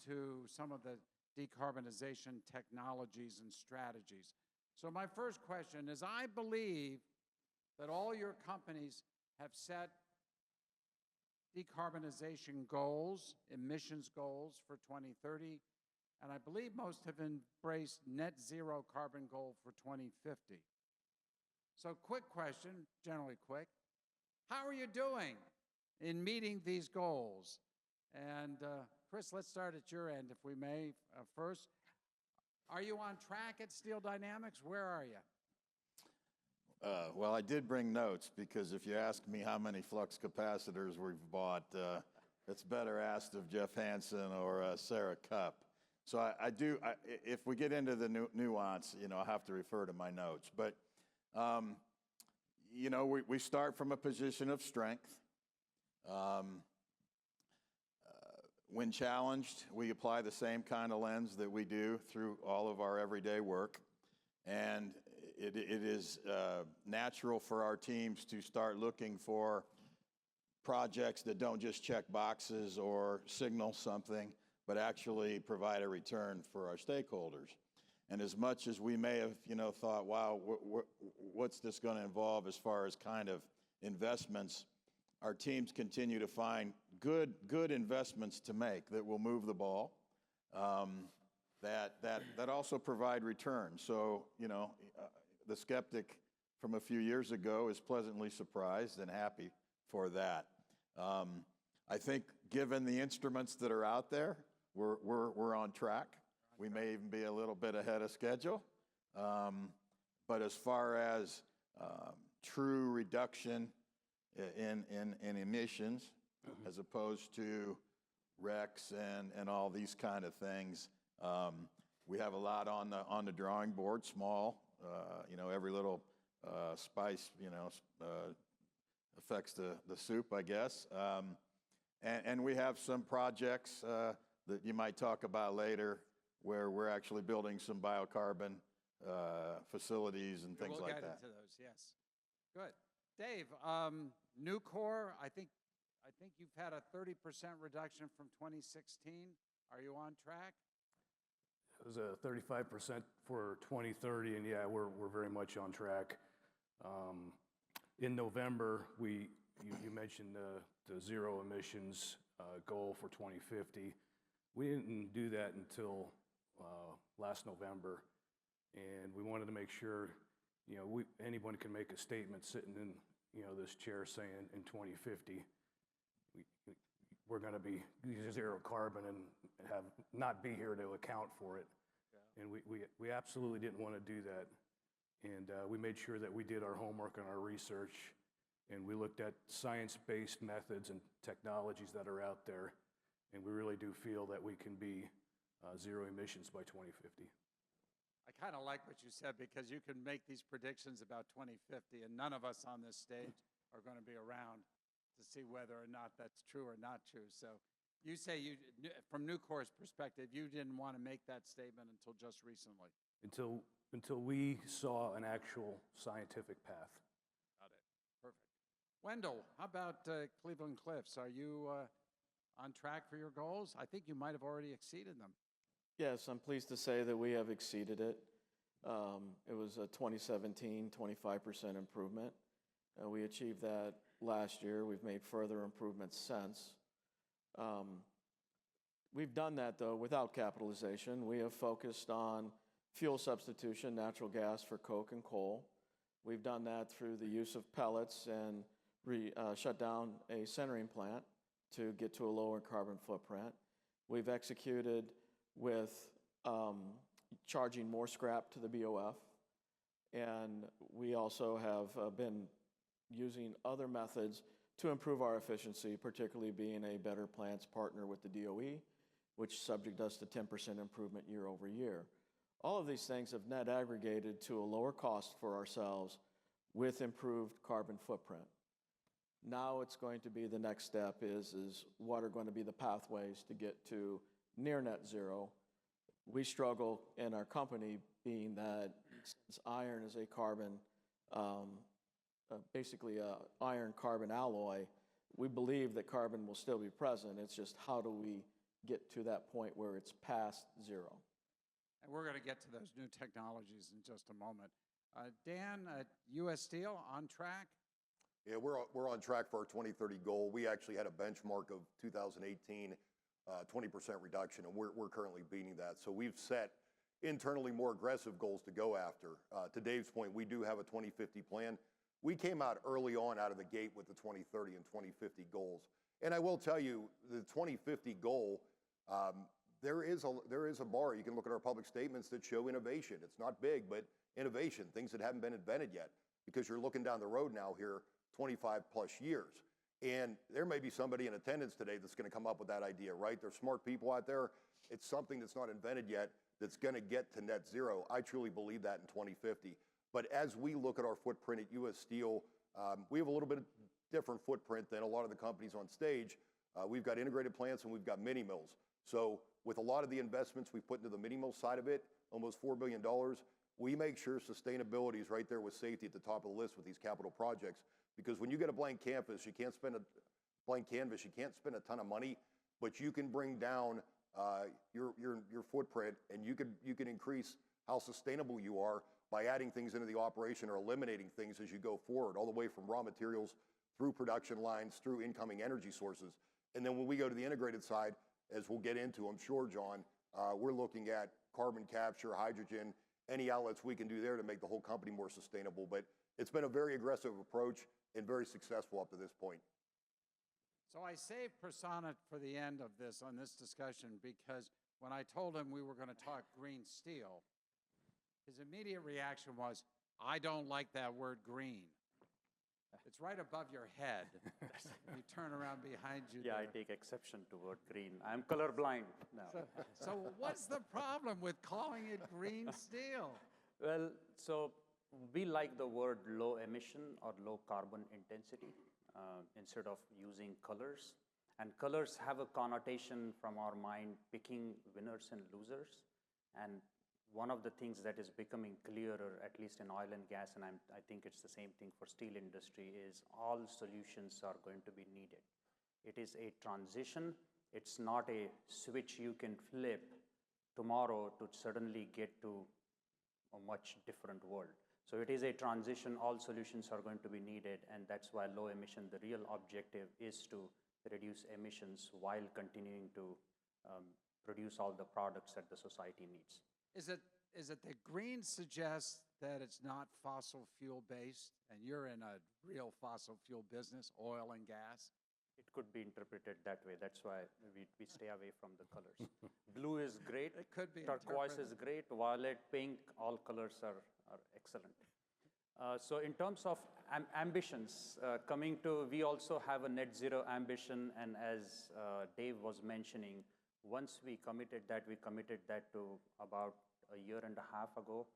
S5: to some of the decarbonization technologies and strategies. So my first question is, I believe that all your companies have set decarbonization goals, emissions goals for 2030, and I believe most have embraced net zero carbon goal for 2050. So quick question, generally quick. How are you doing in meeting these goals? And Chris, let's start at your end, if we may, first. Are you on track at Steel Dynamics? Where are you?
S9: Well, I did bring notes, because if you ask me how many flux capacitors we've bought, it's better asked of Jeff Hansen or Sarah Cupp. So if we get into the nuance, I'll have to refer to my notes. But, we start from a position of strength. When challenged, we apply the same kind of lens that we do through all of our everyday work. And it is natural for our teams to start looking for projects that don't just check boxes or signal something, but actually provide a return for our stakeholders. And as much as we may have, thought, wow, what's this going to involve as far as kind of investments, our teams continue to find good investments to make that will move the ball, that also provide returns. So, the skeptic from a few years ago is pleasantly surprised and happy for that. I think given the instruments that are out there, we're on track. We may even be a little bit ahead of schedule. But as far as true reduction in emissions, as opposed to RECs and all these kind of things, we have a lot on the drawing board, small. Every little spice, affects the soup, I guess. And we have some projects that you might talk about later, where we're actually building some biocarbon facilities and things like that.
S5: We'll get into those, yes. Good. Dave, Nucor, I think you've had a 30% reduction from 2016. Are you on track?
S4: It was a 35% for 2030, and yeah, we're very much on track. In November, you mentioned the zero emissions goal for 2050. We didn't do that until last November, and we wanted to make sure, anyone can make a statement sitting in, this chair saying in 2050, we're going to be zero carbon and not be here to account for it. Yeah. And we absolutely didn't want to do that. And we made sure that we did our homework and our research And we looked at science-based methods and technologies that are out there, and we really do feel that we can be zero emissions by 2050.
S5: I kind of like what you said because you can make these predictions about 2050, and none of us on this stage are going to be around to see whether or not that's true or not true. So you say from Nucor's perspective, you didn't want to make that statement until just recently.
S4: Until we saw an actual scientific path.
S5: Got it. Perfect. Wendell, how about Cleveland Cliffs? Are you on track for your goals? I think you might have already exceeded them.
S8: Yes, I'm pleased to say that we have exceeded it. It was a 2017, 25% improvement. We achieved that last year. We've made further improvements since. We've done that, though, without capitalization. We have focused on fuel substitution, natural gas for coke and coal. We've done that through the use of pellets and shut down a centering plant to get to a lower carbon footprint. We've executed with charging more scrap to the BOF, and we also have been using other methods to improve our efficiency, particularly being a better plants partner with the DOE, which subject us to 10% improvement year over year. All of these things have net aggregated to a lower cost for ourselves with improved carbon footprint. Now it's going to be the next step is what are going to be the pathways to get to near net zero. We struggle in our company being that since iron is a carbon, basically a iron carbon alloy, we believe that carbon will still be present. It's just how do we get to that point where it's past zero?
S5: And we're going to get to those new technologies in just a moment. Dan, U.S. Steel, on track?
S7: Yeah, we're on track for our 2030 goal. We actually had a benchmark of 2018, 20% reduction, and we're currently beating that. So we've set internally more aggressive goals to go after. To Dave's point, we do have a 2050 plan. We came out early on out of the gate with the 2030 and 2050 goals. And I will tell you, the 2050 goal, there is a bar. You can look at our public statements that show innovation. It's not big, but innovation, things that haven't been invented yet, because you're looking down the road now here 25 plus years. And there may be somebody in attendance today that's going to come up with that idea, right? There's smart people out there. It's something that's not invented yet that's going to get to net zero. I truly believe that in 2050. But as we look at our footprint at U.S. Steel, we have a little bit different footprint than a lot of the companies on stage. We've got integrated plants and we've got mini mills. So with a lot of the investments we put into the mini mill side of it, almost $4 billion, we make sure sustainability is right there with safety at the top of the list with these capital projects. Because when you get a blank canvas, you can't spend a ton of money, but you can bring down your footprint, and you can increase how sustainable you are by adding things into the operation or eliminating things as you go forward, all the way from raw materials through production lines, through incoming energy sources. And then when we go to the integrated side, as we'll get into, I'm sure, John, we're looking at carbon capture, hydrogen, any outlets we can do there to make the whole company more sustainable. But it's been a very aggressive approach and very successful up to this point.
S5: So I saved Prasanna for the end of this on this discussion because when I told him we were going to talk green steel, his immediate reaction was, I don't like that word green. It's right above your head. You turn around behind you.
S6: Yeah,
S5: there.
S6: I take exception to word green. I'm colorblind now.
S5: So what's the problem with calling it green steel?
S6: Well, so we like the word low emission or low carbon intensity instead of using colors. And colors have a connotation from our mind picking winners and losers. And one of the things that is becoming clearer, at least in oil and gas, and I think it's the same thing for steel industry, is all solutions are going to be needed. It is a transition. It's not a switch you can flip tomorrow to suddenly get to a much different world. So it is a transition. All solutions are going to be needed, and that's why low emission, the real objective is to reduce emissions while continuing to produce all the products that the society needs.
S5: Is it that green suggests that it's not fossil fuel based and you're in a real fossil fuel business, oil and gas?
S6: It could be interpreted that way. That's why we stay away from the colors. Blue is great.
S5: It could be
S6: Turquoise
S5: interpreted.
S6: is great. Violet, pink, all colors are excellent. So in terms of ambitions, we also have a net zero ambition, and as Dave was mentioning, once we committed that to about a year and a half ago,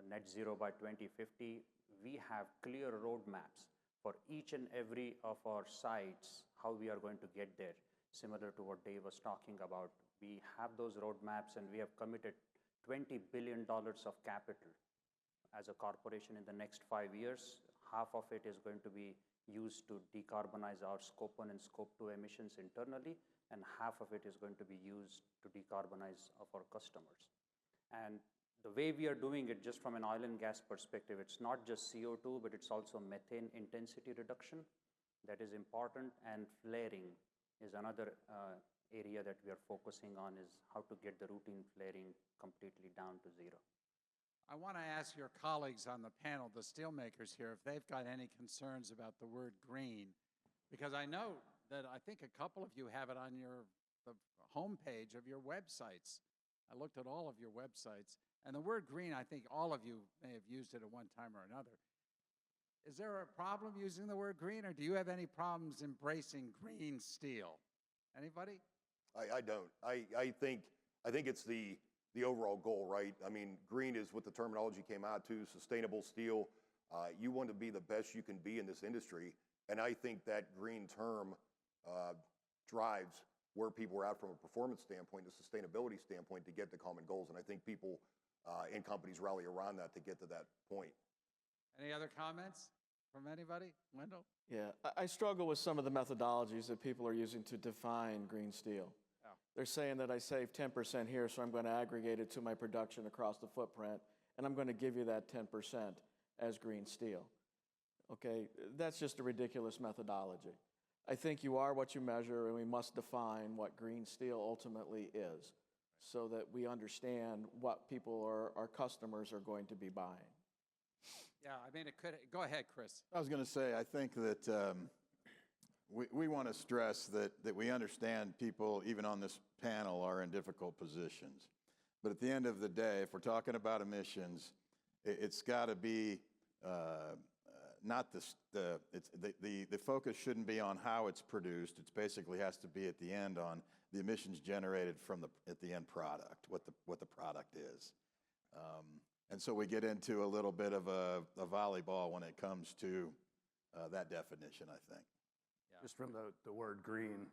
S6: net zero by 2050. We have clear roadmaps for each and every of our sites, how we are going to get there, similar to what Dave was talking about. We have those roadmaps, and we have committed $20 billion of capital as a corporation in the next 5 years. Half of it is going to be used to decarbonize our Scope 1 and Scope 2 emissions internally, and half of it is going to be used to decarbonize of our customers. And the way we are doing it, just from an oil and gas perspective, it's not just CO2, but it's also methane intensity reduction that is important, and flaring is another area that we are focusing on, is how to get the routine flaring completely down to zero.
S5: I want to ask your colleagues on the panel, the steelmakers here, if they've got any concerns about the word green, because I know that I think a couple of you have it on the homepage of your websites. I looked at all of your websites, and the word green, I think all of you may have used it at one time or another. Is there a problem using the word green, or do you have any problems embracing green steel? Anybody?
S7: I don't. I think it's the overall goal, right? I mean, green is what the terminology came out to, sustainable steel. You want to be the best you can be in this industry, and I think that green term drives where people are at from a performance standpoint, a sustainability standpoint, to get the common goals. And I think people and companies rally around that to get to that point.
S5: Any other comments from anybody? Wendell?
S8: Yeah, I struggle with some of the methodologies that people are using to define green steel.
S5: Oh.
S8: They're saying that I save 10% here, so I'm going to aggregate it to my production across the footprint, and I'm going to give you that 10% as green steel. Okay, that's just a ridiculous methodology. I think you are what you measure, and we must define what green steel ultimately is so that we understand what people, our customers, are going to be buying.
S5: Yeah, I mean, it could. Go ahead, Chris.
S9: I was going to say, I think that we want to stress that we understand people, even on this panel, are in difficult positions. But at the end of the day, if we're talking about emissions, it's got to be not the focus shouldn't be on how it's produced. It basically has to be at the end on the emissions generated from at the end product, what the product is. And so we get into a little bit of a volleyball when it comes to that definition, I think.
S5: Yeah.
S4: Just from the word green,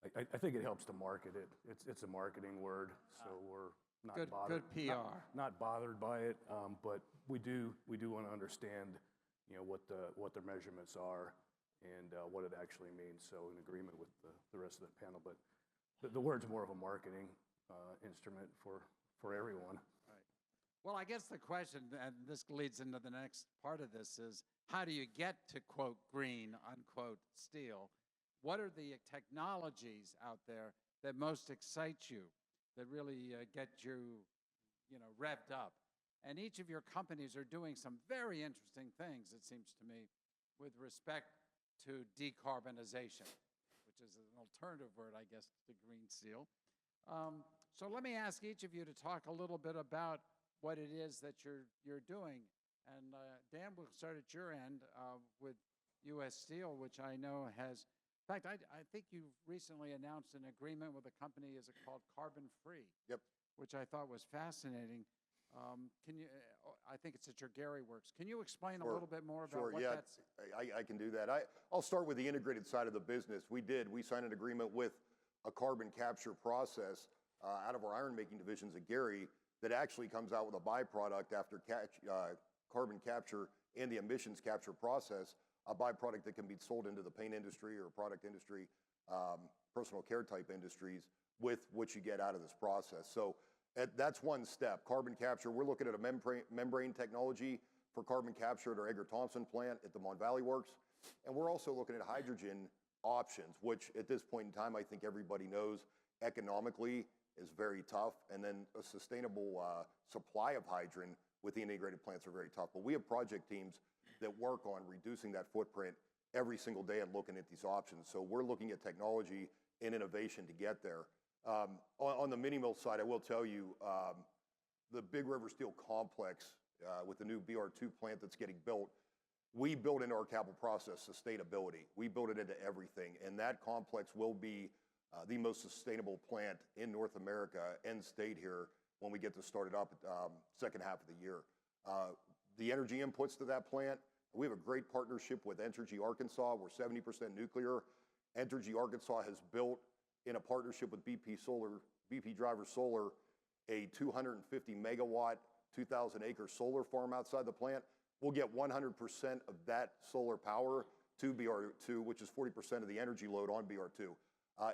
S4: I think it helps to market it. It's a marketing word, so we're not bothered.
S5: Good PR.
S4: Not bothered by it, but we do want to understand, what their measurements are and what it actually means. So in agreement with the rest of the panel, but the word's more of a marketing instrument for everyone.
S5: Well, I guess the question, and this leads into the next part of this, is how do you get to, quote, green, unquote, steel? What are the technologies out there that most excite you, that really get you, revved up? And each of your companies are doing some very interesting things, it seems to me, with respect to decarbonization, which is an alternative word, I guess, to green steel. So let me ask each of you to talk a little bit about what it is that you're doing. And Dan, we'll start at your end with U.S. Steel, which I know has, in fact, I think you recently announced an agreement with a company, is it called Carbon Free?
S7: Yep.
S5: Which I thought was fascinating. Can you, I think it's at your Gary Works. Can you explain a little bit more about what that's?
S7: I can do that. I'll start with the integrated side of the business. We signed an agreement with a carbon capture process out of our iron making divisions at Gary that actually comes out with a byproduct after carbon capture and the emissions capture process, a byproduct that can be sold into the paint industry or product industry, personal care type industries with what you get out of this process. So that's one step. Carbon capture, we're looking at a membrane technology for carbon capture at our Edgar Thomson plant at the Mon Valley Works. And we're also looking at hydrogen options, which at this point in time, I think everybody knows economically is very tough, and then a sustainable supply of hydrogen with the integrated plants are very tough. But we have project teams that work on reducing that footprint every single day and looking at these options. So we're looking at technology and innovation to get there. On the mini mill side, I will tell you, the Big River Steel complex with the new BR2 plant that's getting built, we build into our capital process sustainability. We build it into everything, and that complex will be the most sustainable plant in North America and state here when we get to start it up second half of the year. The energy inputs to that plant, we have a great partnership with Entergy Arkansas. We're 70% nuclear. Entergy Arkansas has built, in a partnership with BP Driver Solar, a 250 megawatt, 2,000 acre solar farm outside the plant. We'll get 100% of that solar power to BR2, which is 40% of the energy load on BR2.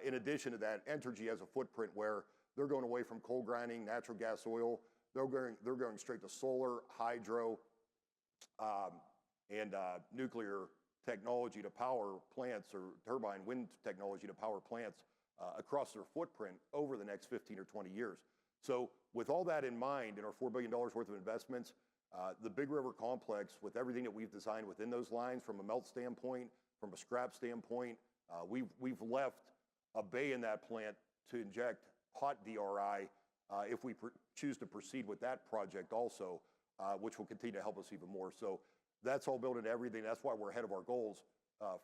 S7: In addition to that, Entergy has a footprint where they're going away from coal grinding, natural gas, oil. They're going straight to solar, hydro, and nuclear technology to power plants, or turbine wind technology to power plants across their footprint over the next 15 or 20 years. So with all that in mind, in our $4 billion worth of investments, the Big River Complex, with everything that we've designed within those lines, from a melt standpoint, from a scrap standpoint, we've left a bay in that plant to inject hot DRI if we choose to proceed with that project also, which will continue to help us even more. So that's all built into everything. That's why we're ahead of our goals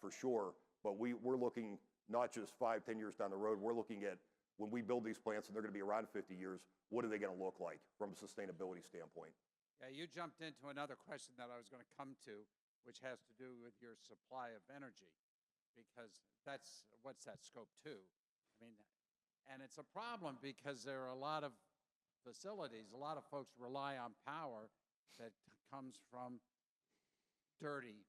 S7: for sure. But we're looking not just 5, 10 years down the road. We're looking at, when we build these plants and they're going to be around 50 years, what are they going to look like from a sustainability standpoint?
S5: Yeah, you jumped into another question that I was going to come to, which has to do with your supply of energy, because what's that, scope 2? I mean, and it's a problem because there are a lot of facilities, a lot of folks rely on power that comes from dirty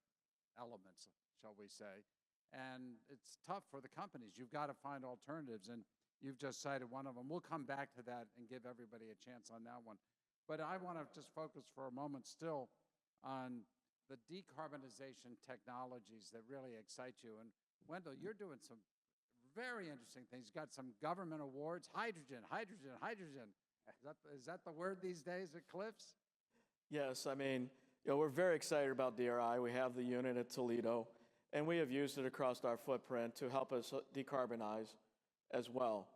S5: elements, shall we say, and it's tough for the companies. You've got to find alternatives, and you've just cited one of them. We'll come back to that and give everybody a chance on that one. But I want to just focus for a moment still on the decarbonization technologies that really excite you. And Wendell, you're doing some very interesting things. You've got some government awards. Hydrogen, hydrogen, hydrogen. Is that the word these days at Cliffs?
S8: Yes, I mean, we're very excited about DRI. We have the unit at Toledo, and we have used it across our footprint to help us decarbonize as well.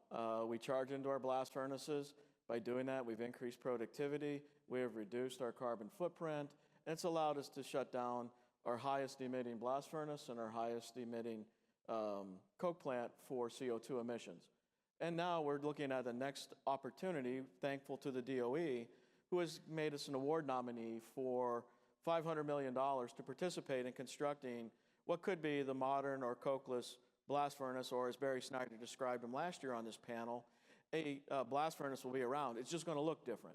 S8: We charge into our blast furnaces. By doing that, we've increased productivity, we have reduced our carbon footprint, and it's allowed us to shut down our highest emitting blast furnace and our highest emitting coke plant for CO2 emissions. And now we're looking at the next opportunity, thankful to the DOE, who has made us an award nominee for $500 million to participate in constructing what could be the modern or cokeless blast furnace, or as Barry Snyder described them last year on this panel, a blast furnace will be around. It's just going to look different.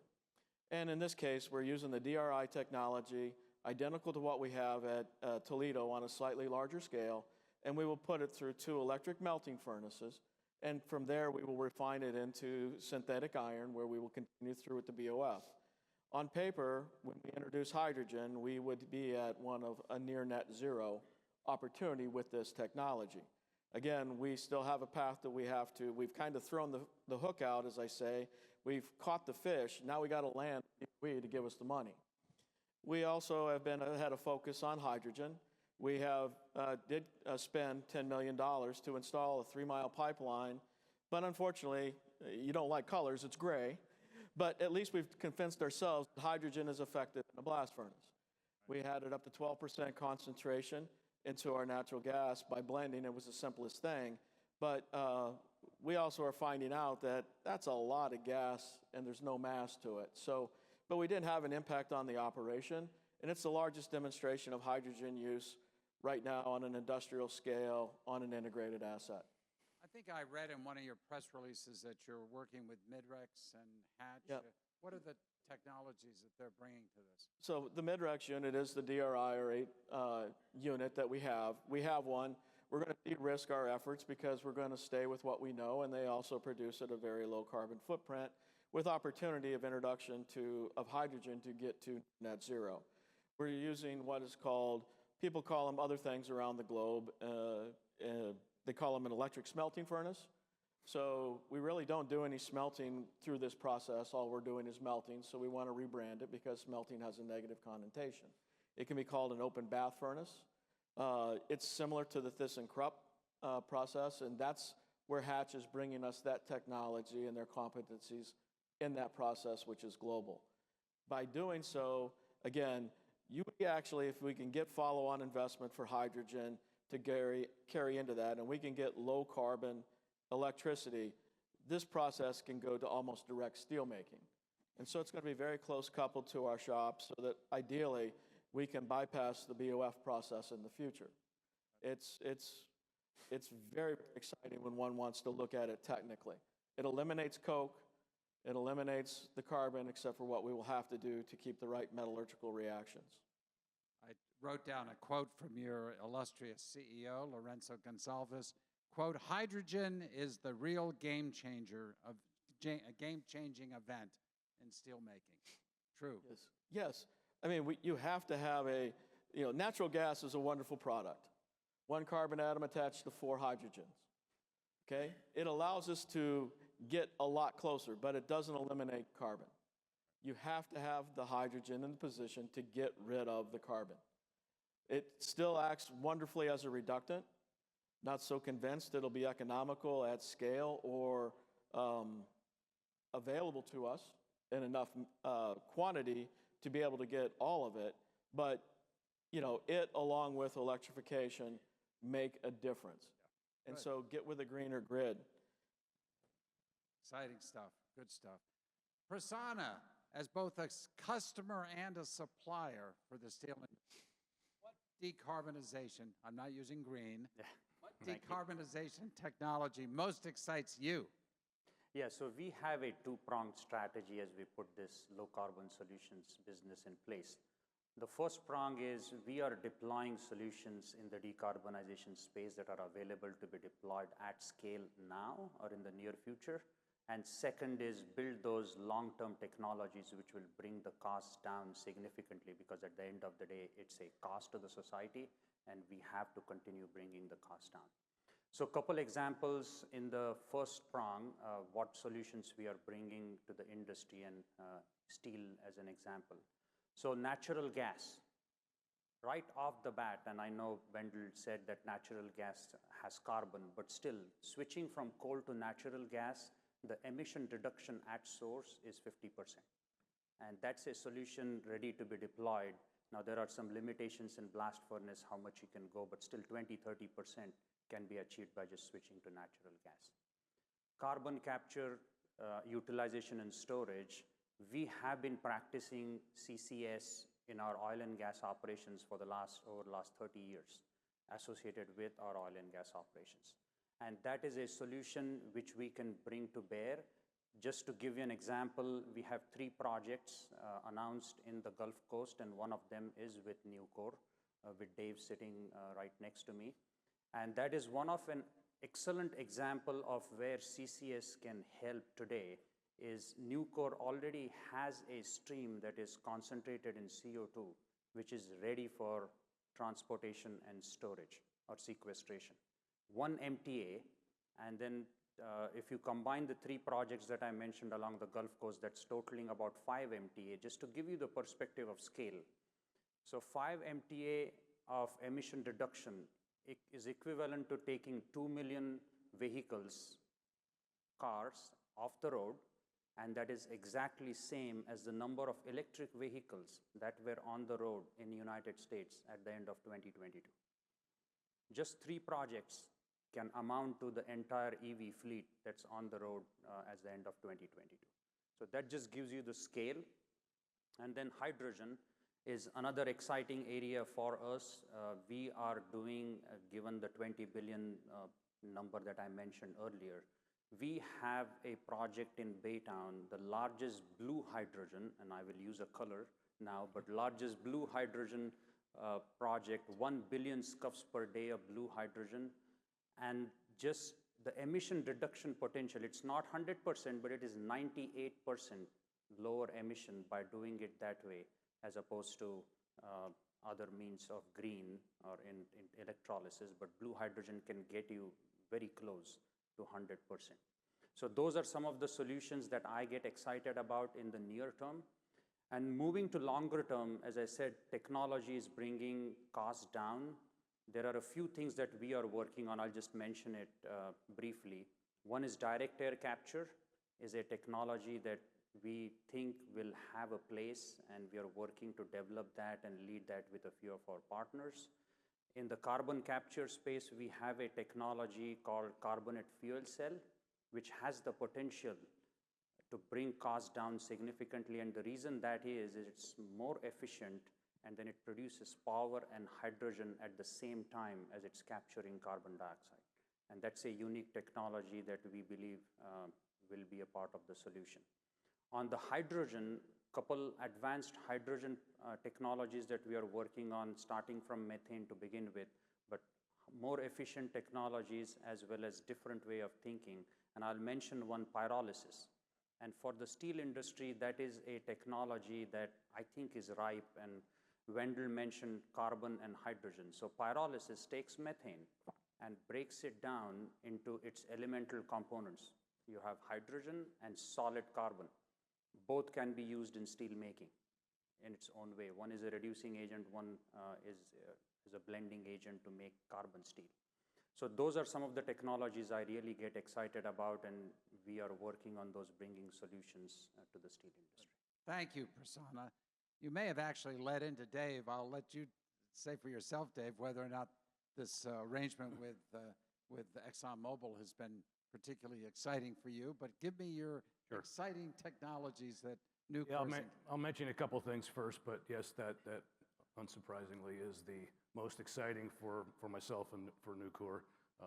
S8: And in this case, we're using the DRI technology, identical to what we have at Toledo on a slightly larger scale, and we will put it through 2 electric melting furnaces. And from there, we will refine it into synthetic iron, where we will continue through with the BOF. On paper, when we introduce hydrogen, we would be at one of a near net zero opportunity with this technology. Again, we still have a path that we've kind of thrown the hook out, as I say. We've caught the fish. Now we got to land to give us the money. We also have had a focus on hydrogen. We did spend $10 million to install a 3-mile pipeline, but unfortunately, you don't like colors, it's gray. But at least we've convinced ourselves that hydrogen is effective in a blast furnace. We had it up to 12% concentration into our natural gas by blending. It was the simplest thing. But we also are finding out that that's a lot of gas and there's no mass to it. But we didn't have an impact on the operation, and it's the largest demonstration of hydrogen use right now on an industrial scale on an integrated asset.
S5: I think I read in one of your press releases that you're working with Midrex and Hatch.
S8: Yep.
S5: What are the technologies that they're bringing to this?
S8: So the Midrex unit is the DRI or 8 unit that we have. We have one. We're going to de-risk our efforts because we're going to stay with what we know, and they also produce at a very low carbon footprint with opportunity of introduction of hydrogen to get to net zero. We're using what is called, people call them other things around the globe. They call them an electric smelting furnace. So we really don't do any smelting through this process. All we're doing is melting, so we want to rebrand it because smelting has a negative connotation. It can be called an open bath furnace. It's similar to the ThyssenKrupp process, and that's where Hatch is bringing us that technology and their competencies in that process, which is global. By doing so, again, we actually, if we can get follow-on investment for hydrogen to carry into that, and we can get low carbon electricity, this process can go to almost direct steel making. And so it's going to be very close coupled to our shop so that ideally we can bypass the BOF process in the future. It's very exciting when one wants to look at it technically. It eliminates coke, it eliminates the carbon, except for what we will have to do to keep the right metallurgical reactions.
S5: I wrote down a quote from your illustrious CEO, Lorenzo Gonsalves. Quote, hydrogen is the real game changer of a game-changing event in steelmaking. True.
S8: Yes. Yes. I mean, you have to have natural gas is a wonderful product. One carbon atom attached to 4 hydrogens. Okay? It allows us to get a lot closer, but it doesn't eliminate carbon. You have to have the hydrogen in the position to get rid of the carbon. It still acts wonderfully as a reductant. Not so convinced it'll be economical at scale or available to us in enough quantity to be able to get all of it. But, it along with electrification make a difference. And so get with a greener grid.
S5: Exciting stuff. Good stuff. Prasanna, as both a customer and a supplier for the steel industry, what decarbonization, I'm not using green, what decarbonization technology most excites you?
S6: Yeah, so we have a two-pronged strategy as we put this low-carbon solutions business in place. The first prong is we are deploying solutions in the decarbonization space that are available to be deployed at scale now or in the near future. And second is build those long-term technologies which will bring the costs down significantly, because at the end of the day, it's a cost to the society and we have to continue bringing the cost down. So a couple examples in the first prong, what solutions we are bringing to the industry, and steel as an example. So natural gas, right off the bat, and I know Wendell said that natural gas has carbon, but still switching from coal to natural gas, the emission reduction at source is 50%. And that's a solution ready to be deployed. Now there are some limitations in blast furnace, how much you can go, but still 20–30% can be achieved by just switching to natural gas. Carbon capture, utilization and storage. We have been practicing CCS in our oil and gas operations for over the last 30 years, associated with our oil and gas operations. And that is a solution which we can bring to bear. Just to give you an example, we have 3 projects announced in the Gulf Coast, and one of them is with Nucor, with Dave sitting right next to me. And that is one of an excellent example of where CCS can help today. Is Nucor already has a stream that is concentrated in CO2, which is ready for transportation and storage or sequestration. 1 MTA, and then if you combine the 3 projects that I mentioned along the Gulf Coast, that's totaling about 5 MTA, just to give you the perspective of scale. So 5 MTA of emission reduction is equivalent to taking 2 million vehicles, cars, off the road, and that is exactly same as the number of electric vehicles that were on the road in the United States at the end of 2022. Just 3 projects can amount to the entire EV fleet that's on the road at the end of 2022. So that just gives you the scale. And then hydrogen is another exciting area for us. We are doing, given the 20 billion number that I mentioned earlier, we have a project in Baytown, the largest blue hydrogen, and I will use a color now, but largest blue hydrogen project, 1 billion scuffs per day of blue hydrogen. And just the emission reduction potential, it's not 100%, but it is 98% lower emission by doing it that way, as opposed to other means of green or in electrolysis. But blue hydrogen can get you very close to 100%. So those are some of the solutions that I get excited about in the near term. And moving to longer term, as I said, technology is bringing costs down. There are a few things that we are working on. I'll just mention it briefly. One is direct air capture, is a technology that we think will have a place, and we are working to develop that and lead that with a few of our partners. In the carbon capture space, we have a technology called carbonate fuel cell, which has the potential to bring costs down significantly. And the reason that is it's more efficient, and then it produces power and hydrogen at the same time as it's capturing carbon dioxide. And that's a unique technology that we believe will be a part of the solution. On the hydrogen, couple advanced hydrogen technologies that we are working on, starting from methane to begin with, but more efficient technologies as well as different way of thinking. And I'll mention one, pyrolysis. And for the steel industry, that is a technology that I think is ripe, and Wendell mentioned carbon and hydrogen. So pyrolysis takes methane and breaks it down into its elemental components. You have hydrogen and solid carbon. Both can be used in steel making in its own way. One is a reducing agent, one is a blending agent to make carbon steel. So those are some of the technologies I really get excited about, and we are working on those, bringing solutions to the steel industry.
S5: Thank you, Prasanna. You may have actually led into Dave. I'll let you say for yourself, Dave, whether or not this arrangement with ExxonMobil has been particularly exciting for you, but give me your exciting technologies that Nucor.
S4: Yeah, I'll mention a couple things first, but yes, that unsurprisingly is the most exciting for myself and for Nucor,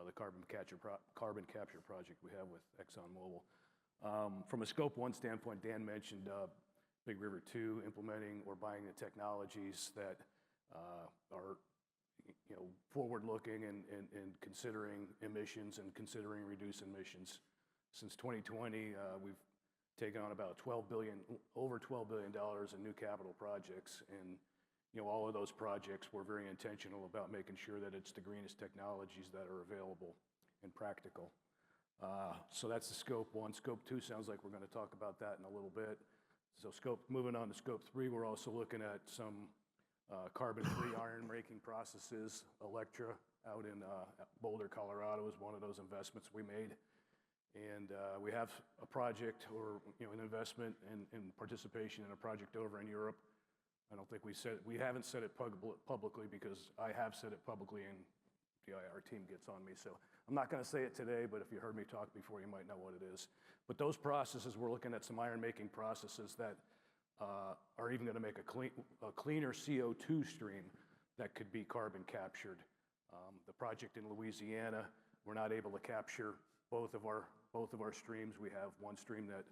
S4: the carbon capture project we have with ExxonMobil. From a Scope 1 standpoint, Dan mentioned Big River 2 implementing or buying the technologies that are forward-looking and considering emissions and considering reducing emissions. Since 2020, we've taken on about over $12 billion in new capital projects, and all of those projects were very intentional about making sure that it's the greenest technologies that are available and practical. So that's the Scope 1. Scope 2 sounds like we're going to talk about that in a little bit. So moving on to Scope 3, we're also looking at some carbon-free iron making processes. Electra out in Boulder, Colorado is one of those investments we made. And we have a project or an investment in participation in a project over in Europe. I don't think we haven't said it publicly because I have said it publicly and the IR team gets on me. So I'm not going to say it today, but if you heard me talk before, you might know what it is. But those processes, we're looking at some iron making processes that are even going to make a cleaner CO2 stream that could be carbon captured. The project in Louisiana, we're not able to capture both of our streams. We have one stream that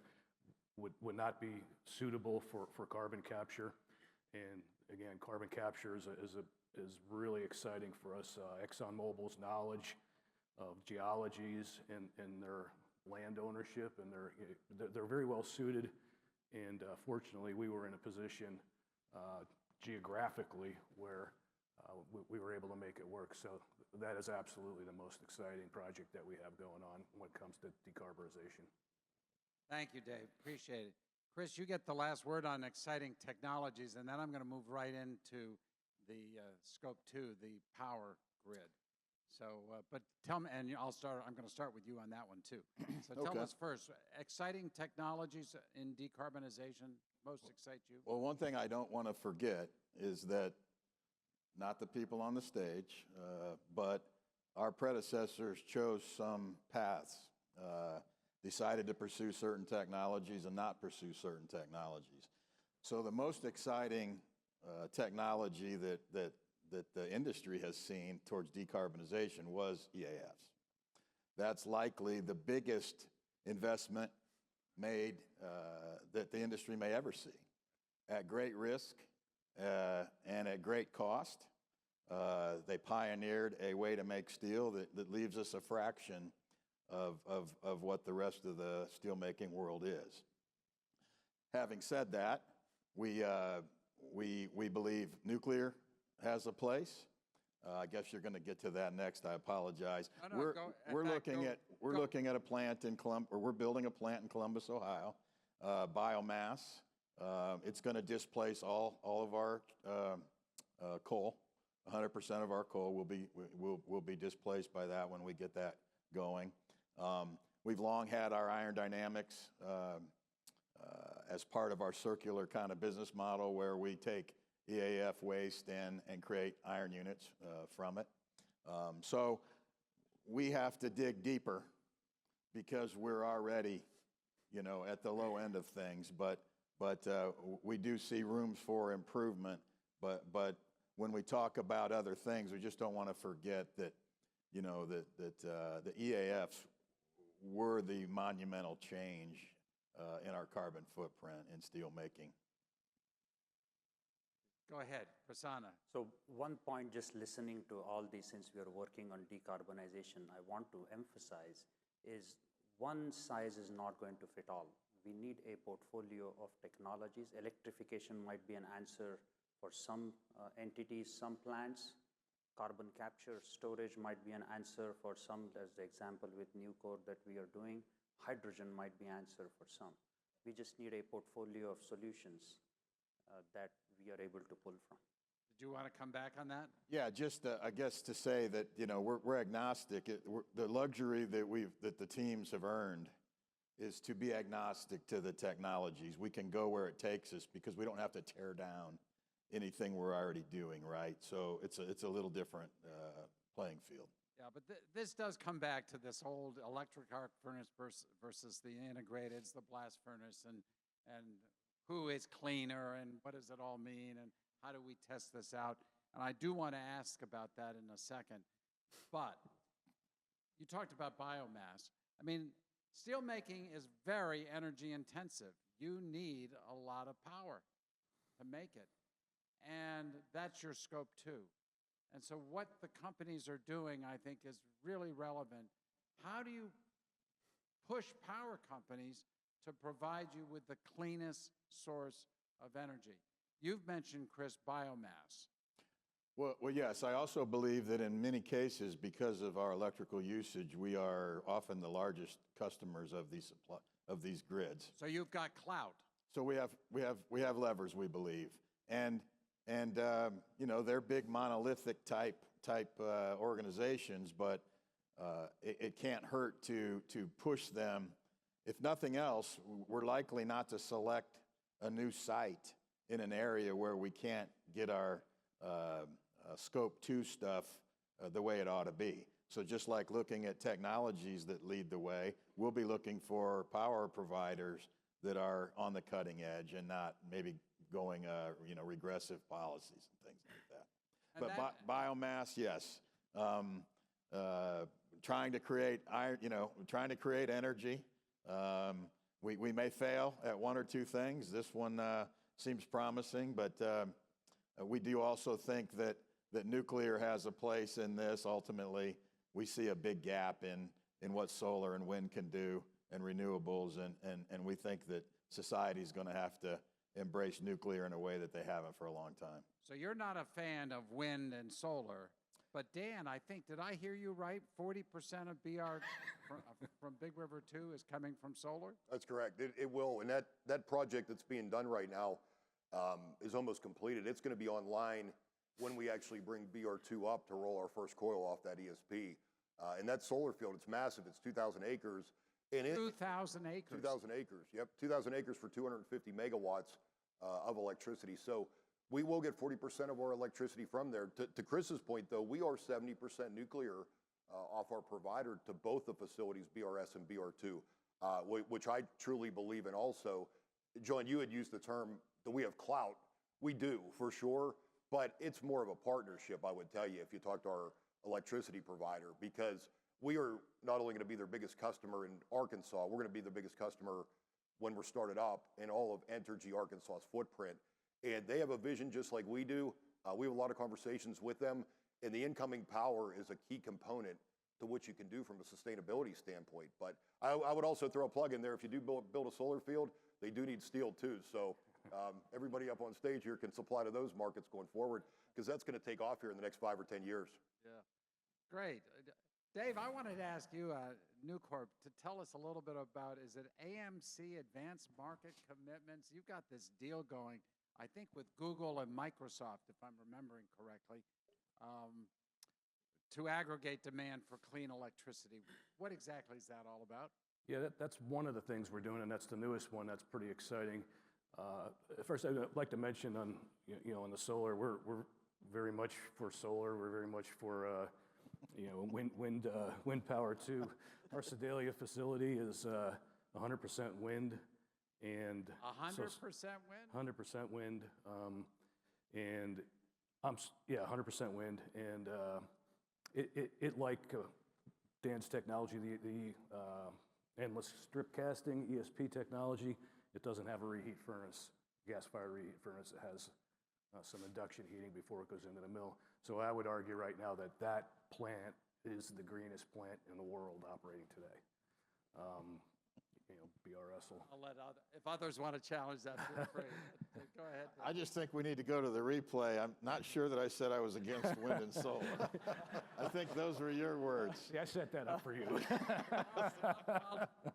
S4: would not be suitable for carbon capture. And again, carbon capture is really exciting for us. ExxonMobil's knowledge of geologies and their land ownership, and they're very well suited. And fortunately, we were in a position geographically where we were able to make it work. So that is absolutely the most exciting project that we have going on when it comes to decarbonization.
S5: Thank you, Dave. Appreciate it. Chris, you get the last word on exciting technologies, and then I'm going to move right into the Scope 2, the power grid. So, but tell me, and I'm going to start with you on that one too. So tell us first, exciting technologies in decarbonization most excite you?
S9: Well, one thing I don't want to forget is that not the people on the stage, but our predecessors chose some paths, decided to pursue certain technologies and not pursue certain technologies. So the most exciting technology that the industry has seen towards decarbonization was EAFs. That's likely the biggest investment made that the industry may ever see. At great risk and at great cost, they pioneered a way to make steel that leaves us a fraction of what the rest of the steelmaking world is. Having said that, we believe nuclear has a place. I guess you're going to get to that next. I apologize. We're looking at a plant in Columbus, or we're building a plant in Columbus, Ohio, biomass. It's going to displace all of our coal. 100% of our coal will be displaced by that when we get that going. We've long had our Iron Dynamics as part of our circular kind of business model where we take EAF waste and create iron units from it. So we have to dig deeper because we're already, you know, at the low end of things, but we do see rooms for improvement. But when we talk about other things, we just don't want to forget that, you know, that the EAFs were the monumental change in our carbon footprint in steel making.
S5: Go ahead, Prasanna.
S6: So one point, just listening to all these, since we are working on decarbonization, I want to emphasize is one size is not going to fit all. We need a portfolio of technologies. Electrification might be an answer for some entities, some plants. Carbon capture storage might be an answer for some, as the example with Nucor that we are doing. Hydrogen might be an answer for some. We just need a portfolio of solutions that we are able to pull from.
S5: Did you want to come back on that?
S9: Yeah, just I guess to say that, you know, we're agnostic. The luxury that the teams have earned is to be agnostic to the technologies. We can go where it takes us because we don't have to tear down anything we're already doing, right? So it's a little different playing field.
S5: Yeah, but this does come back to this old electric arc furnace versus the integrateds, the blast furnace, and who is cleaner and what does it all mean and how do we test this out? And I do want to ask about that in a second. But you talked about biomass. I mean, steel making is very energy intensive. You need a lot of power to make it. And that's your scope too. And so what the companies are doing, I think, is really relevant. How do you push power companies to provide you with the cleanest source of energy? You've mentioned, Chris, biomass.
S9: Well, yes, I also believe that in many cases, because of our electrical usage, we are often the largest customers of these grids.
S5: So you've got clout.
S9: So we have levers, we believe, and you know, they're big monolithic type organizations, but it can't hurt to push them. If nothing else, we're likely not to select a new site in an area where we can't get our Scope 2 stuff the way it ought to be. So just like looking at technologies that lead the way, we'll be looking for power providers that are on the cutting edge and not maybe going, you know, regressive policies and things like that.
S5: And
S9: But biomass, yes. Trying to create trying to create energy. We may fail at one or two things. This one seems promising, but we do also think that nuclear has a place in this. Ultimately, we see a big gap in what solar and wind can do and renewables, and we think that society is going to have to embrace nuclear in a way that they haven't for a long time.
S5: So you're not a fan of wind and solar, but Dan, I think, did I hear you right? 40% of BR from Big River 2 is coming from solar?
S7: That's correct. It will. And that project that's being done right now is almost completed. It's going to be online when we actually bring BR2 up to roll our first coil off that ESP. And that solar field, it's massive. It's 2,000 acres. And
S5: 2,000 acres.
S7: 2,000 acres, yep. 2,000 acres for 250 megawatts of electricity. So we will get 40% of our electricity from there. To Chris's point, though, we are 70% nuclear off our provider to both the facilities, BRS and BR2, which I truly believe in also. John, you had used the term that we have clout. We do, for sure, but it's more of a partnership, I would tell you, if you talk to our electricity provider, because we are not only going to be their biggest customer in Arkansas, we're going to be the biggest customer when we're started up in all of Entergy Arkansas's footprint. And they have a vision just like we do. We have a lot of conversations with them, and the incoming power is a key component to what you can do from a sustainability standpoint. But I would also throw a plug in there. If you do build a solar field, they do need steel too. So everybody up on stage here can supply to those markets going forward, because that's going to take off here in the next 5 or 10 years.
S5: Yeah, great. Dave, I wanted to ask you, Nucor, to tell us a little bit about, is it AMC Advanced Market Commitments? You've got this deal going, I think, with Google and Microsoft, if I'm remembering correctly, to aggregate demand for clean electricity. What exactly is that all about?
S4: Yeah, that's one of the things we're doing, and that's the newest one. That's pretty exciting. First, I'd like to mention on on the solar, we're very much for solar. We're very much for wind power too. Our Sedalia facility is 100% wind, and
S5: 100% wind?
S4: 100% wind, and 100% wind, and it like Dan's technology, the endless strip casting ESP technology. It doesn't have a reheat furnace, gas-fired reheat furnace. It has some induction heating before it goes into the mill. So I would argue right now that that plant is the greenest plant in the world operating today. BRS will.
S5: I'll let if others want to challenge that, feel free. Go ahead.
S9: I just think we need to go to the replay. I'm not sure that I said I was against wind and solar. I think those were your words.
S4: Yeah, I set that up for you.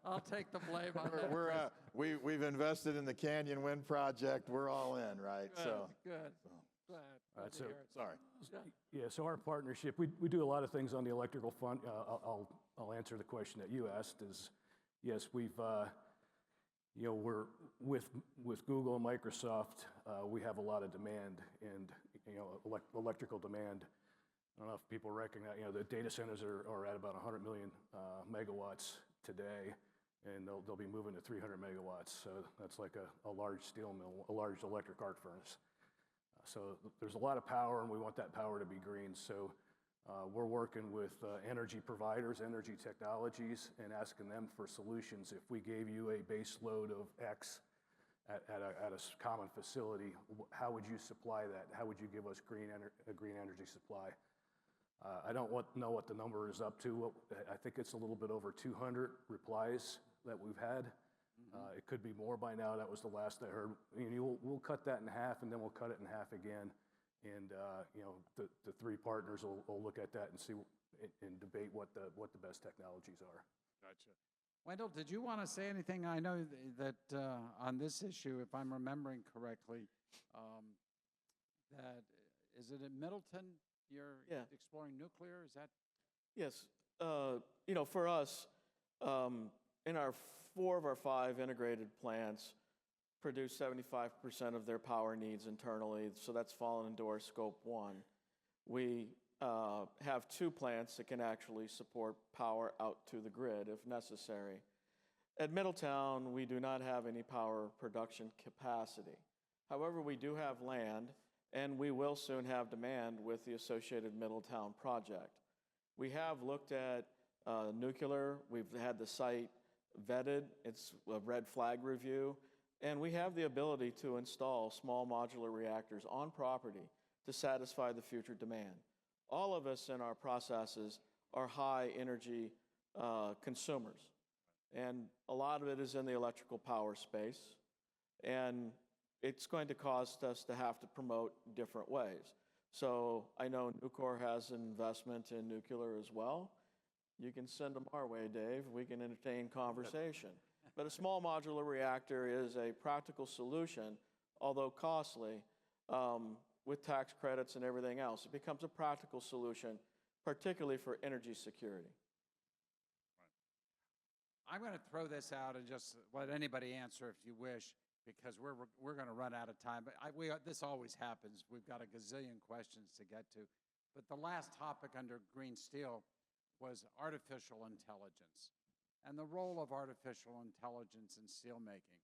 S5: I'll take the blame on that.
S9: We've invested in the Canyon Wind Project. We're all in, right?
S5: Good. Glad.
S4: All right, so
S9: Sorry.
S4: yeah, so our partnership, we do a lot of things on the electrical front. I'll answer the question that you asked. Is yes, we've we're with Google and Microsoft. We have a lot of demand and electrical demand. I don't know if people recognize. The data centers are at about 100 million megawatts today, and they'll be moving to 300 megawatts. So that's like a large steel mill, a large electric arc furnace. So there's a lot of power, and we want that power to be green. So we're working with energy providers, energy technologies, and asking them for solutions. If we gave you a base load of X at a common facility, how would you supply that? How would you give us a green energy supply? I don't know what the number is up to. I think it's a little bit over 200 replies that we've had. It could be more by now. That was the last I heard. We'll cut that in half, and then we'll cut it in half again. And the three partners will look at that and see and debate what the best technologies are.
S5: Gotcha. Wendell, did you want to say anything? I know that on this issue, if I'm remembering correctly, that is it in Middleton? You're exploring nuclear. Is that?
S8: Yes. For us, in our 4 of our 5 integrated plants, produce 75% of their power needs internally, so that's fallen into our scope 1. We have 2 plants that can actually support power out to the grid if necessary. At Middletown, we do not have any power production capacity. However, we do have land, and we will soon have demand with the associated Middletown project. We have looked at nuclear. We've had the site vetted. It's a red flag review. And we have the ability to install small modular reactors on property to satisfy the future demand. All of us in our processes are high energy consumers. And a lot of it is in the electrical power space. And it's going to cost us to have to promote different ways. So I know Nucor has an investment in nuclear as well. You can send them our way, Dave. We can entertain conversation. But a small modular reactor is a practical solution, although costly, with tax credits and everything else. It becomes a practical solution, particularly for energy security.
S5: I'm going to throw this out and just let anybody answer if you wish, because we're going to run out of time. But this always happens. We've got a gazillion questions to get to. But the last topic under green steel was artificial intelligence and the role of artificial intelligence in steelmaking.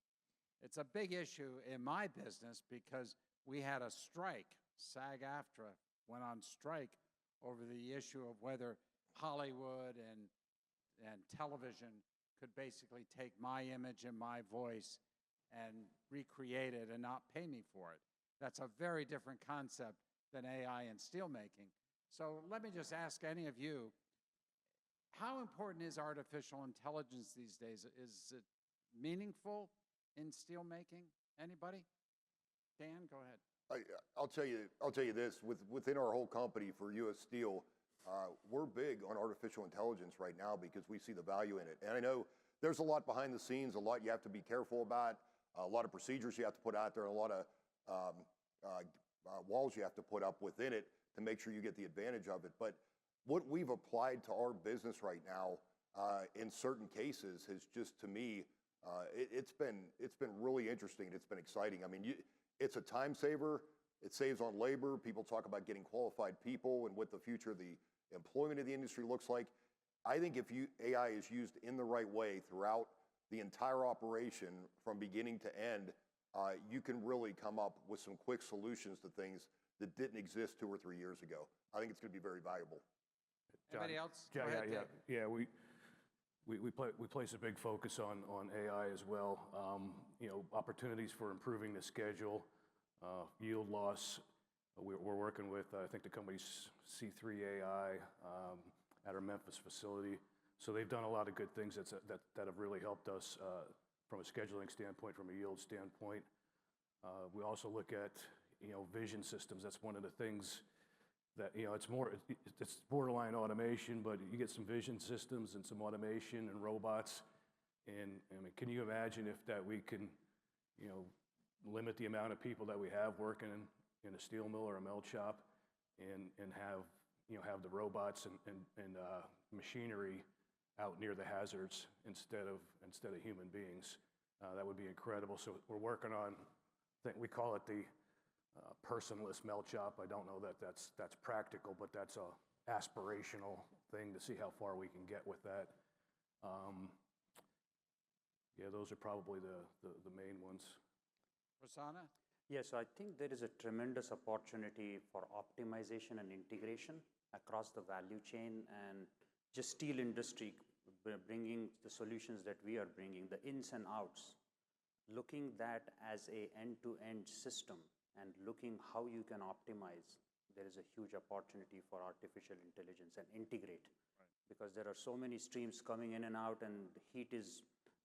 S5: It's a big issue in my business because we had a strike. SAG-AFTRA went on strike over the issue of whether Hollywood and television could basically take my image and my voice and recreate it and not pay me for it. That's a very different concept than AI and steelmaking. So let me just ask any of you, how important is artificial intelligence these days? Is it meaningful in steelmaking? Anybody? Dan, go ahead.
S7: I'll tell you this. Within our whole company for U.S. Steel, we're big on artificial intelligence right now because we see the value in it. And I know there's a lot behind the scenes, a lot you have to be careful about, a lot of procedures you have to put out there, a lot of walls you have to put up within it to make sure you get the advantage of it. But what we've applied to our business right now in certain cases has just, to me, it's been really interesting. It's been exciting. I mean, it's a time saver. It saves on labor. People talk about getting qualified people and what the future of the employment of the industry looks like. I think if AI is used in the right way throughout the entire operation from beginning to end, you can really come up with some quick solutions to things that didn't exist 2 or 3 years ago. I think it's going to be very valuable.
S5: Anybody else? Go
S4: Yeah,
S5: ahead,
S4: yeah,
S5: Dave.
S4: yeah. We place a big focus on AI as well. You know, opportunities for improving the schedule, yield loss. We're working with, I think the company's C3 AI at our Memphis facility. So they've done a lot of good things that have really helped us from a scheduling standpoint, from a yield standpoint. We also look at, you know, vision systems. That's one of the things that, you know, it's borderline automation, but you get some vision systems and some automation and robots. And I mean, can you imagine if that we can, you know, limit the amount of people that we have working in a steel mill or a melt shop and have, you know, have the robots and machinery out near the hazards instead of human beings. That would be incredible. So we're working on, I think we call it the personless melt shop. I don't know that that's practical, but that's a aspirational thing to see how far we can get with that. Yeah, those are probably the main ones.
S5: Rosanna?
S6: Yes, I think there is a tremendous opportunity for optimization and integration across the value chain, and just steel industry bringing the solutions that we are bringing, the ins and outs, looking that as a end-to-end system and looking how you can optimize. There is a huge opportunity for artificial intelligence and integrate, because there are so many streams coming in and out, and the heat is,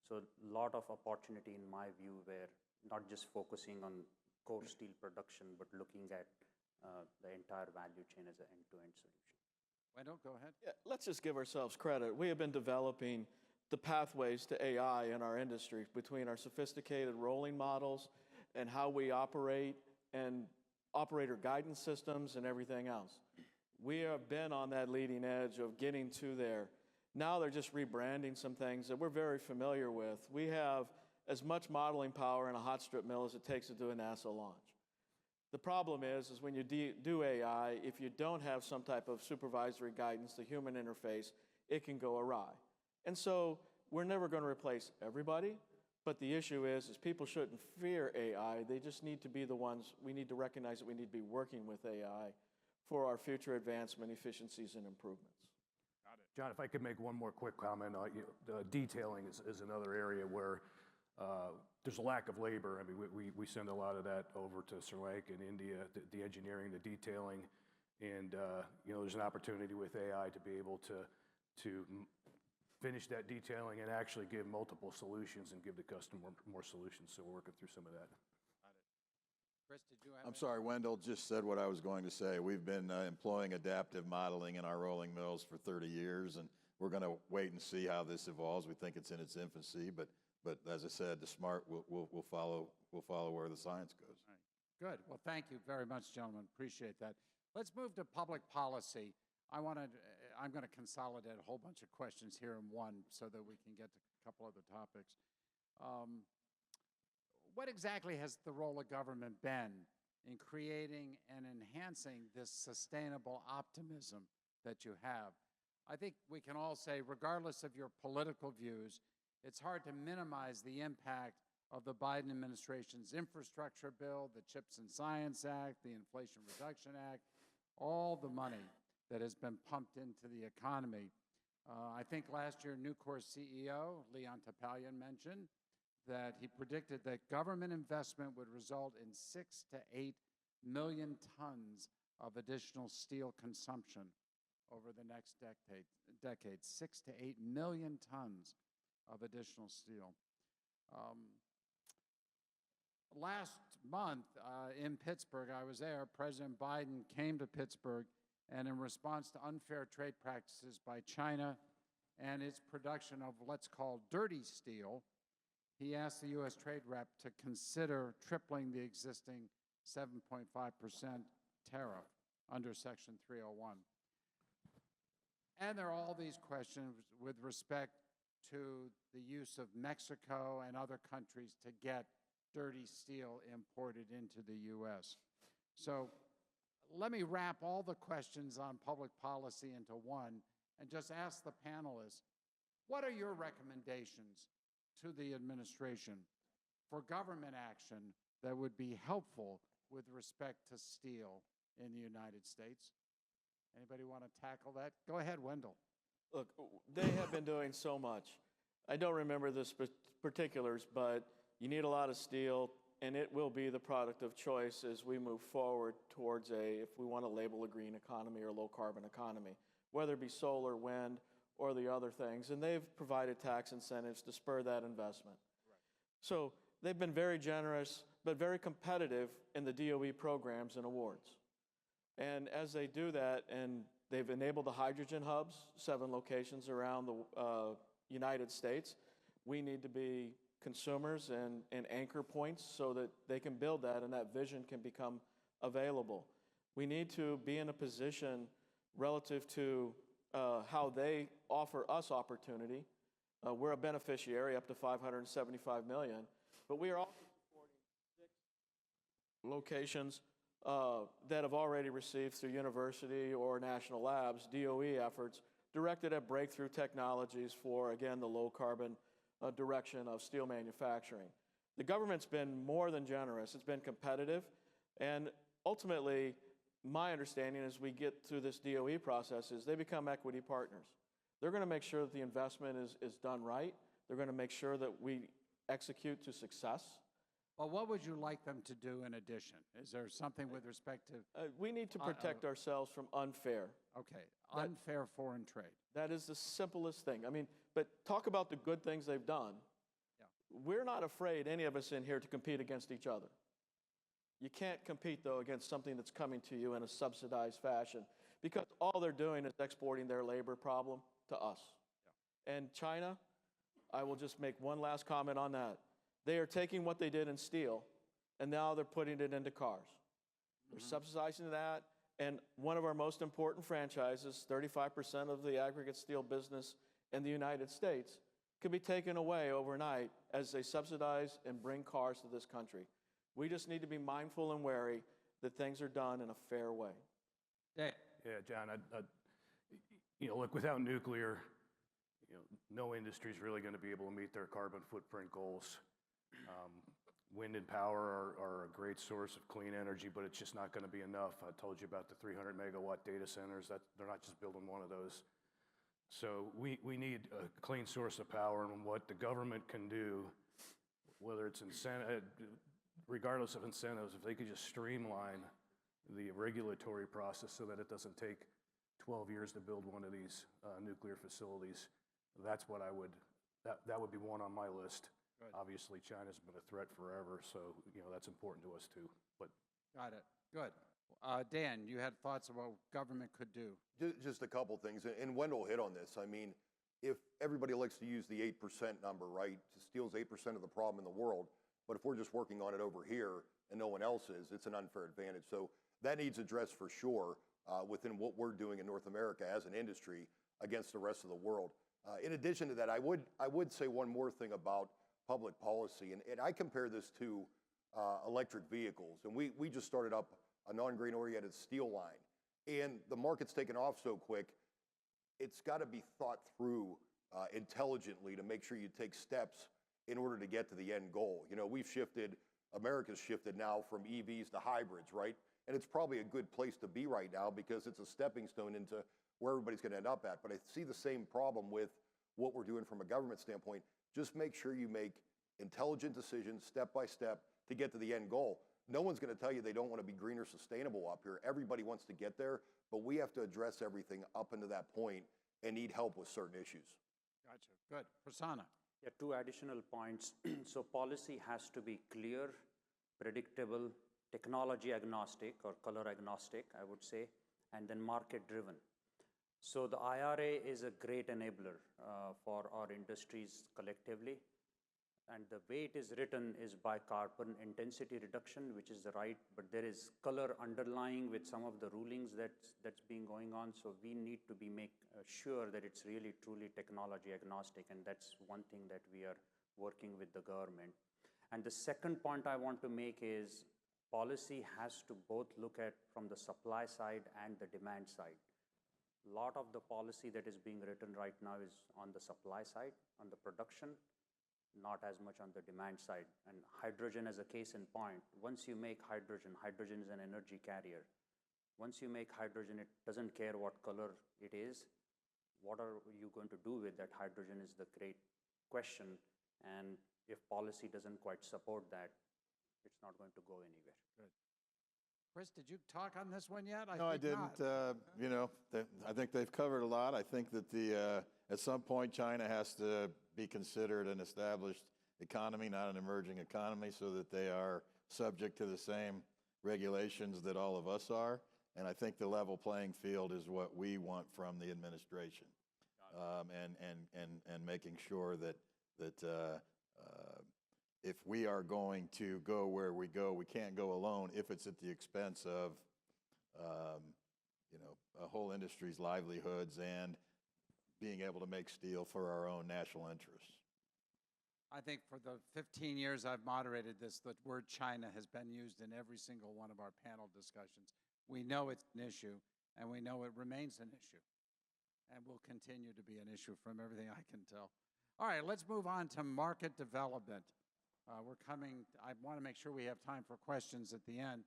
S6: so a lot of opportunity in my view, where not just focusing on core steel production, but looking at the entire value chain as an end-to-end solution.
S5: Wendell, go ahead.
S8: Yeah, let's just give ourselves credit. We have been developing the pathways to AI in our industry between our sophisticated rolling models and how we operate and operator guidance systems and everything else. We have been on that leading edge of getting to there. Now they're just rebranding some things that we're very familiar with. We have as much modeling power in a hot strip mill as it takes to do a NASA launch. The problem is when you do AI, if you don't have some type of supervisory guidance, the human interface, it can go awry. And so we're never going to replace everybody, but the issue is people shouldn't fear AI. They just need to be the ones, we need to recognize that we need to be working with AI for our future advancement, efficiencies, and improvements.
S4: John, if I could make one more quick comment. Detailing is another area where there's a lack of labor. I mean, we send a lot of that over to Sri Lanka and India, the engineering, the detailing, and you know, there's an opportunity with AI to be able to finish that detailing and actually give multiple solutions and give the customer more solutions. So we're working through some of that.
S5: Chris, did you have
S9: I'm sorry, Wendell just said what I was going to say. We've been employing adaptive modeling in our rolling mills for 30 years, and we're going to wait and see how this evolves. We think it's in its infancy, but as I said, the smart will follow where the science goes.
S5: All right. Good. Well, thank you very much, gentlemen. Appreciate that. Let's move to public policy. I'm going to consolidate a whole bunch of questions here in one so that we can get to a couple other topics. What exactly has the role of government been in creating and enhancing this sustainable optimism that you have? I think we can all say, regardless of your political views, it's hard to minimize the impact of the Biden administration's infrastructure bill, the CHIPS and Science Act, the Inflation Reduction Act, all the money that has been pumped into the economy. I think last year Nucor's CEO, Leon Topalian, mentioned that he predicted that government investment would result in 6 to 8 million tons of additional steel consumption over the next decade. 6 to 8 million tons of additional steel. Last month in Pittsburgh, I was there, President Biden came to Pittsburgh, and in response to unfair trade practices by China and its production of what's called dirty steel, he asked the U.S. trade rep to consider tripling the existing 7.5% tariff under Section 301. And there are all these questions with respect to the use of Mexico and other countries to get dirty steel imported into the U.S. So let me wrap all the questions on public policy into one and just ask the panelists, what are your recommendations to the administration for government action that would be helpful with respect to steel in the United States? Anybody want to tackle that? Go ahead, Wendell.
S8: Look, they have been doing so much. I don't remember the particulars, but you need a lot of steel, and it will be the product of choice as we move forward towards if we want to label a green economy or low carbon economy, whether it be solar, wind, or the other things. And they've provided tax incentives to spur that investment. Right. So they've been very generous, but very competitive in the DOE programs and awards. And as they do that, and they've enabled the hydrogen hubs, 7 locations around the United States, we need to be consumers and anchor points so that they can build that and that vision can become available. We need to be in a position relative to how they offer us opportunity. We're a beneficiary up to $575 million, but we are also supporting 6 locations that have already received through university or national labs DOE efforts directed at breakthrough technologies for, again, the low carbon direction of steel manufacturing. The government's been more than generous. It's been competitive. And ultimately, my understanding as we get through this DOE process is they become equity partners. They're going to make sure that the investment is done right. They're going to make sure that we execute to success.
S5: Well, what would you like them to do in addition? Is there something with respect to?
S8: We need to protect ourselves from unfair.
S5: Okay, unfair foreign trade.
S8: That is the simplest thing. I mean, but talk about the good things they've done. Yeah. We're not afraid, any of us in here, to compete against each other. You can't compete, though, against something that's coming to you in a subsidized fashion because all they're doing is exporting their labor problem to us. Yeah. And China, I will just make one last comment on that. They are taking what they did in steel, and now they're putting it into cars. They're subsidizing that, and one of our most important franchises, 35% of the aggregate steel business in the United States, could be taken away overnight as they subsidize and bring cars to this country. We just need to be mindful and wary that things are done in a fair way.
S4: Yeah, John, look, without nuclear, no industry is really going to be able to meet their carbon footprint goals. Wind and power are a great source of clean energy, but it's just not going to be enough. I told you about the 300 megawatt data centers. They're not just building one of those. So we need a clean source of power, and what the government can do, whether it's regardless of incentives, if they could just streamline the regulatory process so that it doesn't take 12 years to build one of these nuclear facilities, that's what that would be one on my list. Good. Obviously, China's been a threat forever, so that's important to us too. But
S5: got it. Good. Dan, you had thoughts about what government could do.
S7: Just a couple things, and Wendell hit on this. I mean, if everybody likes to use the 8% number, right? Steel's 8% of the problem in the world, but if we're just working on it over here and no one else is, it's an unfair advantage. So that needs addressed for sure within what we're doing in North America as an industry against the rest of the world. In addition to that, I would say one more thing about public policy, and I compare this to electric vehicles. And we just started up a non-grain oriented steel line, and the market's taken off so quick, it's got to be thought through intelligently to make sure you take steps in order to get to the end goal. America's shifted now from EVs to hybrids, right? And it's probably a good place to be right now because it's a stepping stone into where everybody's going to end up at. But I see the same problem with what we're doing from a government standpoint. Just make sure you make intelligent decisions step by step to get to the end goal. No one's going to tell you they don't want to be green or sustainable up here. Everybody wants to get there, but we have to address everything up into that point and need help with certain issues.
S5: Gotcha. Good. Prasanna.
S6: Yeah, 2 additional points. So policy has to be clear, predictable, technology agnostic or color agnostic, I would say, and then market driven. So the IRA is a great enabler for our industries collectively. and the way it is written is by carbon intensity reduction, which is the right, but there is color underlying with some of the rulings that's been going on. So we need to be sure that it's really truly technology agnostic, and that's one thing that we are working with the government. And the second point I want to make is policy has to both look at from the supply side and the demand side. A lot of the policy that is being written right now is on the supply side, on the production, not as much on the demand side. And hydrogen as a case in point, once you make hydrogen, hydrogen is an energy carrier. Once you make hydrogen, it doesn't care what color it is. What are you going to do with that hydrogen is the great question. And if policy doesn't quite support that, it's not going to go anywhere.
S5: Good. Chris, did you talk on this one yet?
S9: No, I
S5: think
S9: didn't.
S5: not.
S9: You know, I think they've covered a lot. I think that at some point China has to be considered an established economy, not an emerging economy, so that they are subject to the same regulations that all of us are. And I think the level playing field is what we want from the administration, and making sure that if we are going to go where we go, we can't go alone if it's at the expense of, a whole industry's livelihoods and being able to make steel for our own national interests.
S5: I think for the 15 years I've moderated this, the word China has been used in every single one of our panel discussions. We know it's an issue, and we know it remains an issue, and will continue to be an issue from everything I can tell. All right, let's move on to market development. I want to make sure we have time for questions at the end.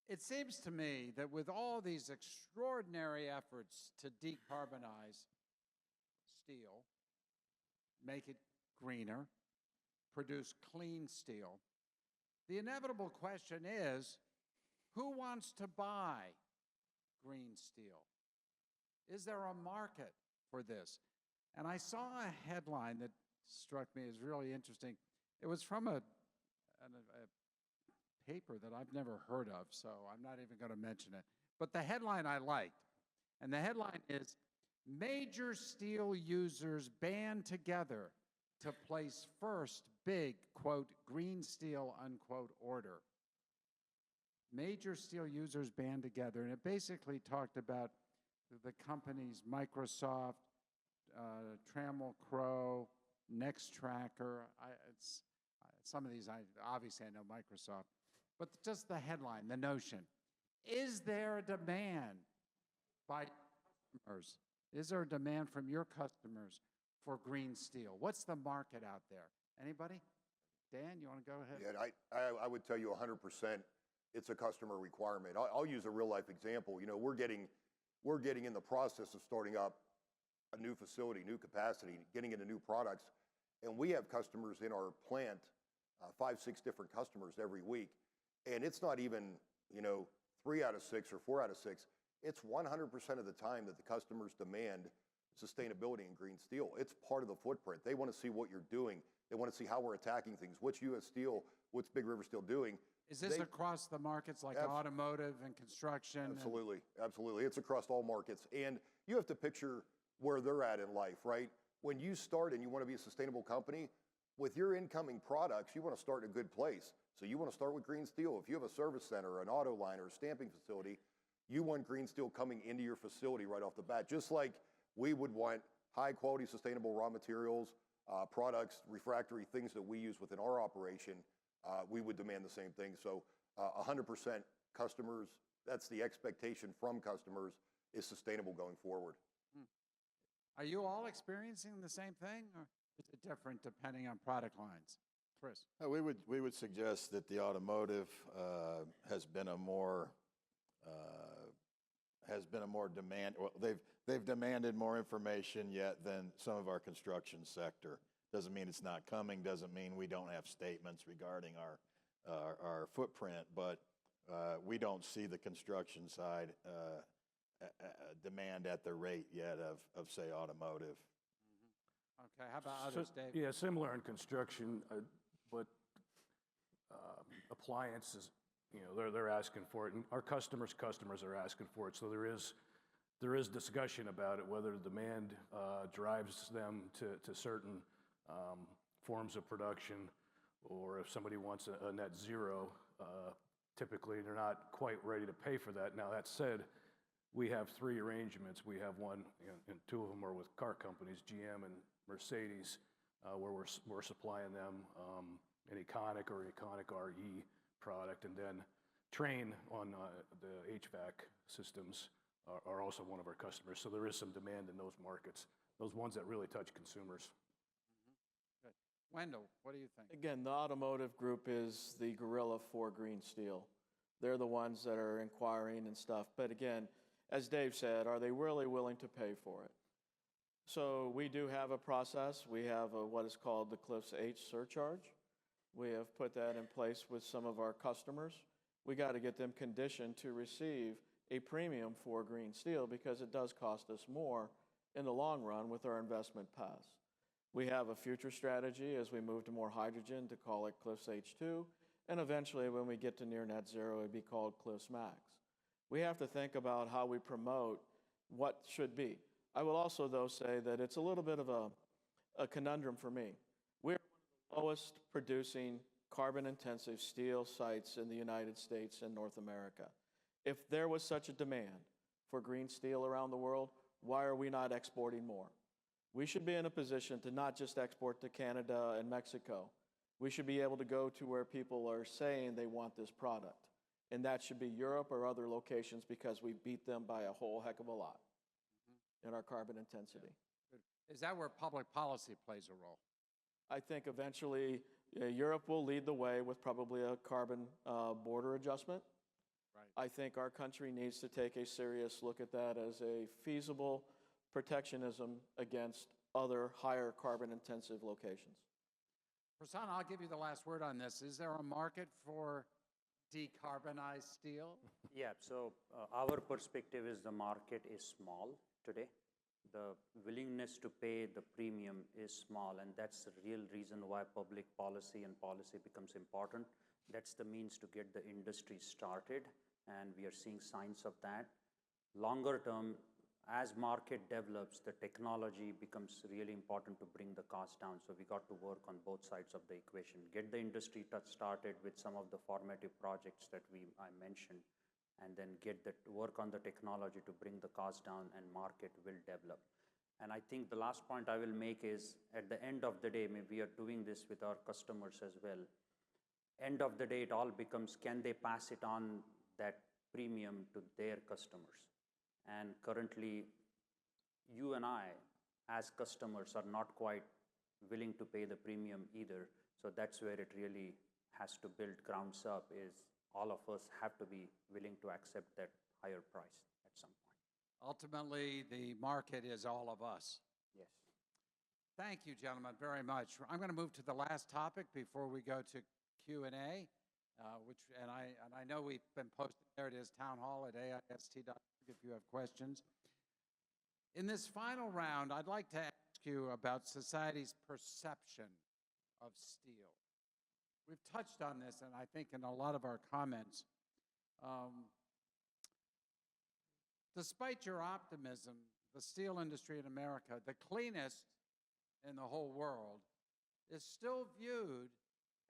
S5: It seems to me that with all these extraordinary efforts to decarbonize steel, make it greener, produce clean steel, the inevitable question is, who wants to buy green steel? Is there a market for this? And I saw a headline that struck me as really interesting. It was from a paper that I've never heard of, so I'm not even going to mention it. But the headline I liked, and the headline is, "Major steel users band together to place first big, quote, green steel, unquote, order." Major steel users band together, and it basically talked about the companies Microsoft, Trammell Crow, Nextracker. Some of these, obviously I know Microsoft, but just the headline, the notion. Is there a demand by customers? Is there a demand from your customers for green steel? What's the market out there? Anybody? Dan, you want to go ahead?
S7: Yeah, I would tell you 100% it's a customer requirement. I'll use a real life example. You know, we're getting in the process of starting up a new facility, new capacity, getting into new products. And we have customers in our plant, 5, 6 different customers every week. And it's not even, 3 out of 6 or 4 out of 6. It's 100% of the time that the customers demand sustainability and green steel. It's part of the footprint. They want to see what you're doing. They want to see how we're attacking things. What's U.S. Steel, what's Big River Steel doing?
S5: Is this across the markets like automotive and construction?
S7: Absolutely, absolutely. It's across all markets. And you have to picture where they're at in life, right? When you start and you want to be a sustainable company, with your incoming products, you want to start in a good place. So you want to start with green steel. If you have a service center, an auto line, or a stamping facility, you want green steel coming into your facility right off the bat, just like we would want high quality sustainable raw materials, products, refractory things that we use within our operation. We would demand the same thing. So 100% customers, that's the expectation from customers, is sustainable going forward.
S5: Are you all experiencing the same thing, or is it different depending on product lines? Chris?
S9: We would suggest that the automotive has been a more demand. Well, they've demanded more information yet than some of our construction sector. Doesn't mean it's not coming. Doesn't mean we don't have statements regarding our footprint. But we don't see the construction side demand at the rate yet of say automotive.
S5: Okay, how about others, Dave?
S4: Yeah, similar in construction, but appliances, they're asking for it, and our customers are asking for it. So there is discussion about it, whether demand drives them to certain forms of production, or if somebody wants a net zero, typically they're not quite ready to pay for that. Now, that said, we have 3 arrangements. We have one, and 2 of them are with car companies, GM and Mercedes, where we're supplying them an Econic or Econic RE product, and then Trane on the HVAC systems are also one of our customers. So there is some demand in those markets, those ones that really touch consumers.
S5: Good. Wendell, what do you think?
S8: Again, the automotive group is the Gorilla for green steel. They're the ones that are inquiring and stuff. But again, as Dave said, are they really willing to pay for it? So we do have a process. We have what is called the Cliffs H surcharge. We have put that in place with some of our customers. We got to get them conditioned to receive a premium for green steel because it does cost us more in the long run with our investment paths. We have a future strategy as we move to more hydrogen to call it Cliffs H2, and eventually when we get to near net zero, it'd be called Cliffs Max. We have to think about how we promote what should be. I will also, though, say that it's a little bit of a conundrum for me. We're one of the lowest producing carbon-intensive steel sites in the United States and North America. If there was such a demand for green steel around the world, why are we not exporting more? We should be in a position to not just export to Canada and Mexico. We should be able to go to where people are saying they want this product. And that should be Europe or other locations because we beat them by a whole heck of a lot in our carbon intensity.
S5: Is that where public policy plays a role?
S8: I think eventually Europe will lead the way with probably a carbon border adjustment.
S5: Right.
S8: I think our country needs to take a serious look at that as a feasible protectionism against other higher carbon intensive locations.
S5: Prasanna, I'll give you the last word on this. Is there a market for decarbonized steel?
S6: Yeah, so our perspective is the market is small today. The willingness to pay the premium is small, and that's the real reason why public policy and policy becomes important. That's the means to get the industry started, and we are seeing signs of that. Longer term, as market develops, the technology becomes really important to bring the cost down. So we got to work on both sides of the equation. Get the industry started with some of the formative projects that I mentioned, and then work on the technology to bring the cost down, and market will develop. And I think the last point I will make is, at the end of the day, maybe we are doing this with our customers as well. End of the day, it all becomes, can they pass it on, that premium, to their customers? And currently, you and I, as customers, are not quite willing to pay the premium either. So that's where it really has to build grounds up, is all of us have to be willing to accept that higher price at some point.
S5: Ultimately, the market is all of us.
S6: Yes.
S5: Thank you, gentlemen, very much. I'm going to move to the last topic before we go to Q&A, and I know we've been posting. There it is, townhall@aist.org if you have questions. In this final round, I'd like to ask you about society's perception of steel. We've touched on this, and I think in a lot of our comments. Despite your optimism, the steel industry in America, the cleanest in the whole world, is still viewed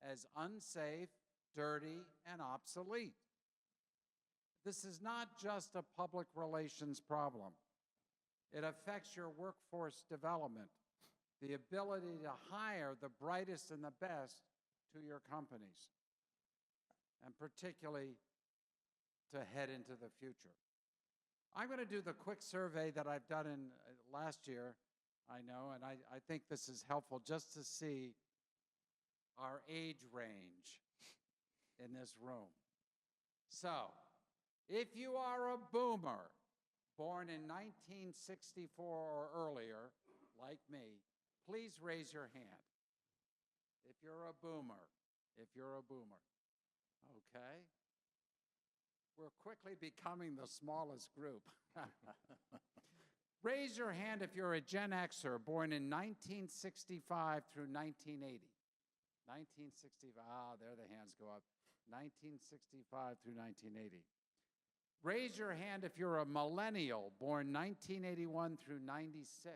S5: as unsafe, dirty, and obsolete. This is not just a public relations problem. It affects your workforce development, the ability to hire the brightest and the best to your companies, and particularly to head into the future. I'm going to do the quick survey that I've done in last year, I know, and I think this is helpful just to see our age range in this room. So, if you are a boomer, born in 1964 or earlier, like me, please raise your hand. If you're a boomer, okay? We're quickly becoming the smallest group. Raise your hand if you're a Gen Xer, born in 1965 through 1980. 1965, there the hands go up. 1965 through 1980. Raise your hand if you're a millennial, born 1981 through 96.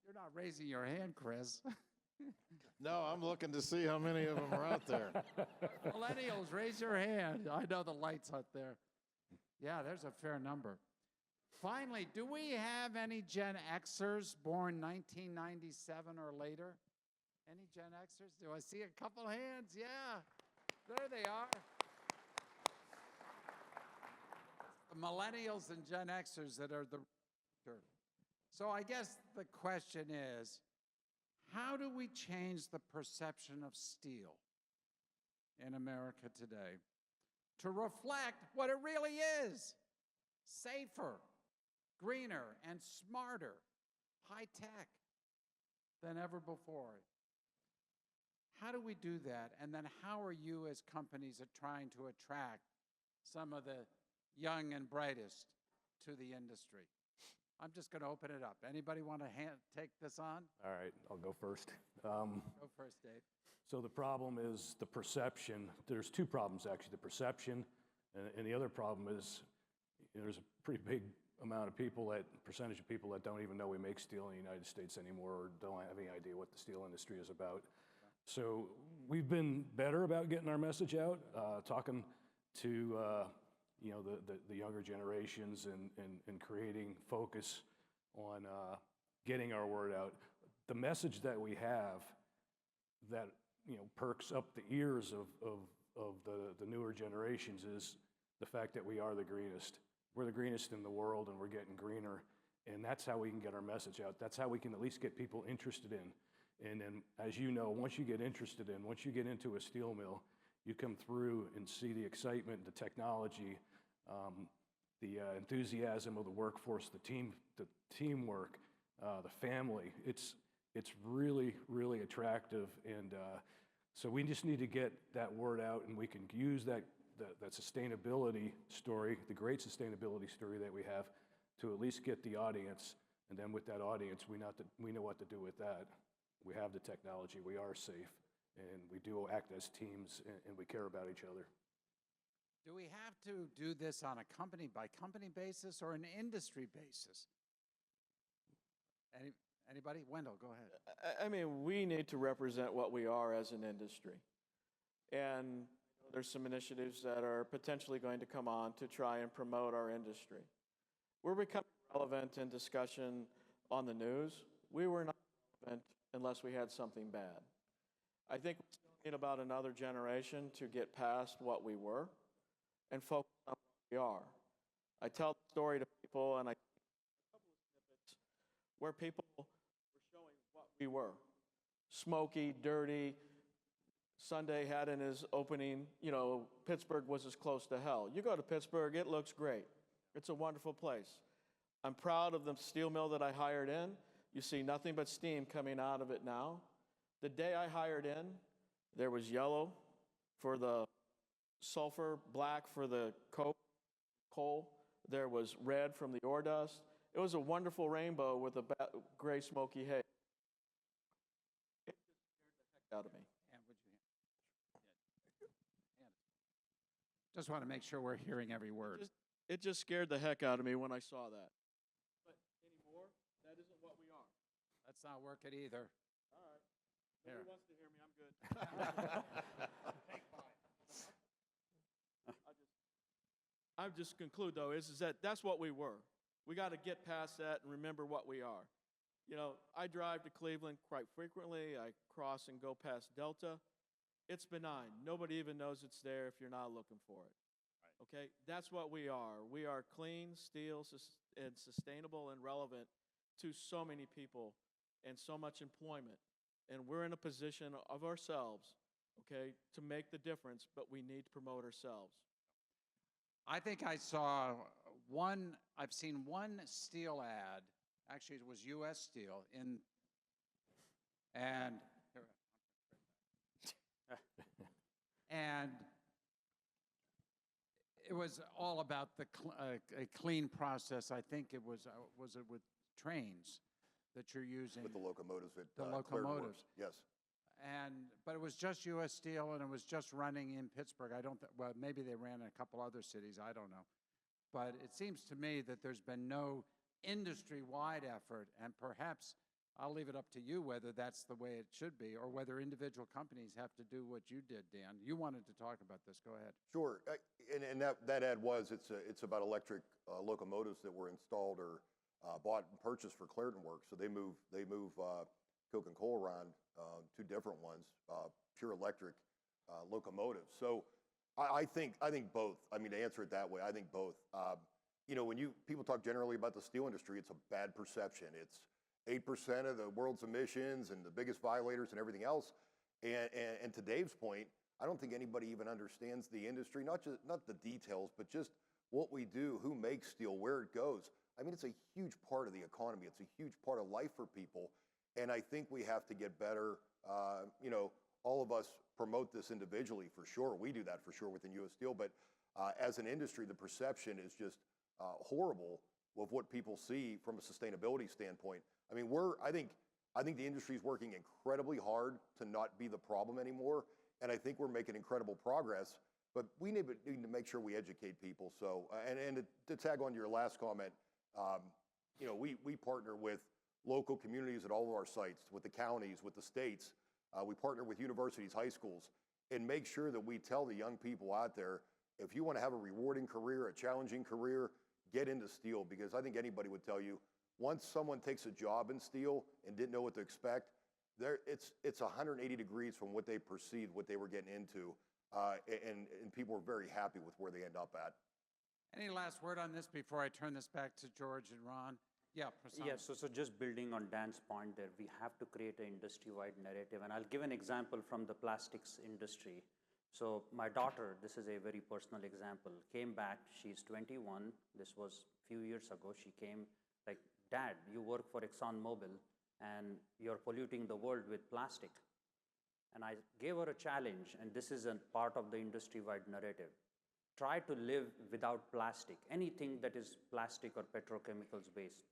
S5: You're not raising your hand, Chris.
S10: No, I'm looking to see how many of them are out there.
S5: Millennials, raise your hand. I know the light's out there. Yeah, there's a fair number. Finally, do we have any Gen Xers born 1997 or later? Any Gen Xers? Do I see a couple hands? Yeah, there they are. The millennials and Gen Xers that are the. So I guess the question is, how do we change the perception of steel in America today to reflect what it really is? Safer, greener, and smarter, high tech than ever before. How do we do that? And then how are you as companies trying to attract some of the young and brightest to the industry? I'm just going to open it up. Anybody want to take this on?
S4: All right, I'll go first.
S5: Go first, Dave.
S4: So the problem is the perception. There's two problems, actually, the perception, and the other problem is there's a pretty big amount of people, percentage of people that don't even know we make steel in the United States anymore or don't have any idea what the steel industry is about. So we've been better about getting our message out, talking to the younger generations and creating focus on getting our word out. The message that we have that perks up the ears of the newer generations is the fact that we are the greenest. We're the greenest in the world, and we're getting greener, and that's how we can get our message out. That's how we can at least get people interested in. And then, as you know, once you get interested in, once you get into a steel mill, you come through and see the excitement, the technology, the enthusiasm of the workforce, the teamwork, the family. It's really, really attractive, and so we just need to get that word out, and we can use that sustainability story, the great sustainability story that we have, to at least get the audience, and then with that audience, we know what to do with that. We have the technology, we are safe, and we do act as teams, and we care about each other.
S5: Do we have to do this on a company-by-company basis or an industry basis? Anybody? Wendell, go ahead.
S8: I mean, we need to represent what we are as an industry. And there's some initiatives that are potentially going to come on to try and promote our industry. We're becoming relevant in discussion on the news. We were not relevant unless we had something bad. I think we still need about another generation to get past what we were and focus on what we are. I tell the story to people, and I a couple of snippets where people were showing what we were. Smoky, dirty. Sunday had in his opening, Pittsburgh was as close to hell. You go to Pittsburgh, it looks great. It's a wonderful place. I'm proud of the steel mill that I hired in. You see nothing but steam coming out of it now. The day I hired in, there was yellow for the sulfur, black for the coal. There was red from the ore dust. It was a wonderful rainbow with a gray smoky haze. It just scared the heck out of me.
S5: Just want to make sure we're hearing every word.
S8: It just scared the heck out of me when I saw that. But anymore, that isn't what we are.
S5: That's not working either.
S8: All right. Nobody wants to hear me. I'm good. I just conclude, though, is that that's what we were. We got to get past that and remember what we are. I drive to Cleveland quite frequently. I cross and go past Delta. It's benign. Nobody even knows it's there if you're not looking for it. Right. Okay? That's what we are. We are clean, steel, and sustainable and relevant to so many people and so much employment. And we're in a position of ourselves, okay, to make the difference, but we need to promote ourselves.
S5: I think I've seen one steel ad, actually it was U.S. Steel, and it was all about a clean process. I think it was it with trains that you're using?
S7: With the locomotives at
S5: The
S7: Clear Works.
S5: locomotives.
S7: Yes.
S5: But it was just U.S. Steel, and it was just running in Pittsburgh. Well, maybe they ran in a couple other cities. I don't know. But it seems to me that there's been no industry-wide effort, and perhaps I'll leave it up to you whether that's the way it should be or whether individual companies have to do what you did, Dan. You wanted to talk about this. Go ahead.
S7: Sure, and that ad was, it's about electric locomotives that were installed or bought and purchased for Clairton Works. So they move coke and coal around, two different ones, pure electric locomotives. So I think both. I mean, to answer it that way, I think both. You know, when people talk generally about the steel industry, it's a bad perception. It's 8% of the world's emissions and the biggest violators and everything else. And to Dave's point, I don't think anybody even understands the industry, not the details, but just what we do, who makes steel, where it goes. I mean, it's a huge part of the economy. It's a huge part of life for people. And I think we have to get better. You know, all of us promote this individually for sure. We do that for sure within U.S. Steel. But as an industry, the perception is just horrible with what people see from a sustainability standpoint. I mean, I think the industry is working incredibly hard to not be the problem anymore. And I think we're making incredible progress. But we need to make sure we educate people. So, and to tag on to your last comment, you know, we partner with local communities at all of our sites, with the counties, with the states. We partner with universities, high schools, and make sure that we tell the young people out there, if you want to have a rewarding career, a challenging career, get into steel. Because I think anybody would tell you, once someone takes a job in steel and didn't know what to expect, it's 180 degrees from what they perceived, what they were getting into. And people are very happy with where they end up at.
S5: Any last word on this before I turn this back to George and Ron? Yeah, Prasanna.
S6: Yeah, so just building on Dan's point there, we have to create an industry-wide narrative. And I'll give an example from the plastics industry. So my daughter, this is a very personal example, came back, she's 21, this was a few years ago, she came like, Dad, you work for ExxonMobil and you're polluting the world with plastic. And I gave her a challenge, and this is a part of the industry-wide narrative. Try to live without plastic, anything that is plastic or petrochemicals based,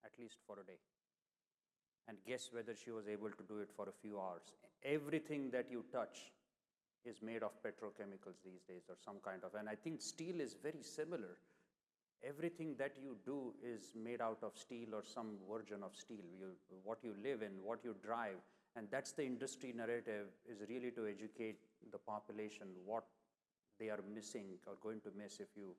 S6: at least for a day. And guess whether she was able to do it for a few hours. Everything that you touch is made of petrochemicals these days or some kind of, and I think steel is very similar. Everything that you do is made out of steel or some version of steel. What you live in, what you drive, and that's the industry narrative, is really to educate the population what they are missing or going to miss if you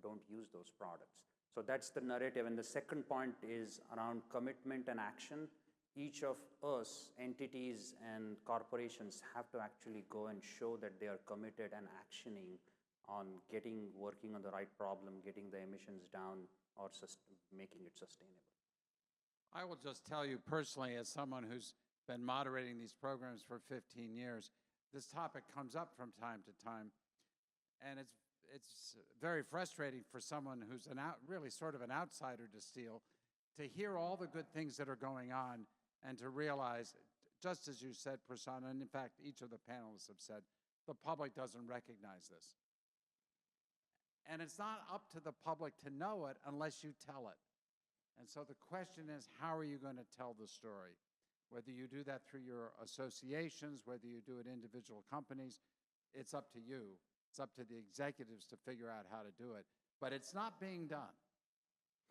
S6: don't use those products. So that's the narrative. And the second point is around commitment and action. Each of us, entities and corporations, have to actually go and show that they are committed and actioning on working on the right problem, getting the emissions down, or making it sustainable.
S5: I will just tell you personally, as someone who's been moderating these programs for 15 years, this topic comes up from time to time, and it's very frustrating for someone who's really sort of an outsider to steel, to hear all the good things that are going on and to realize, just as you said, Prasanna, and in fact each of the panelists have said, the public doesn't recognize this. And it's not up to the public to know it unless you tell it. And so the question is, how are you going to tell the story? Whether you do that through your associations, whether you do it individual companies, it's up to you. It's up to the executives to figure out how to do it. But it's not being done.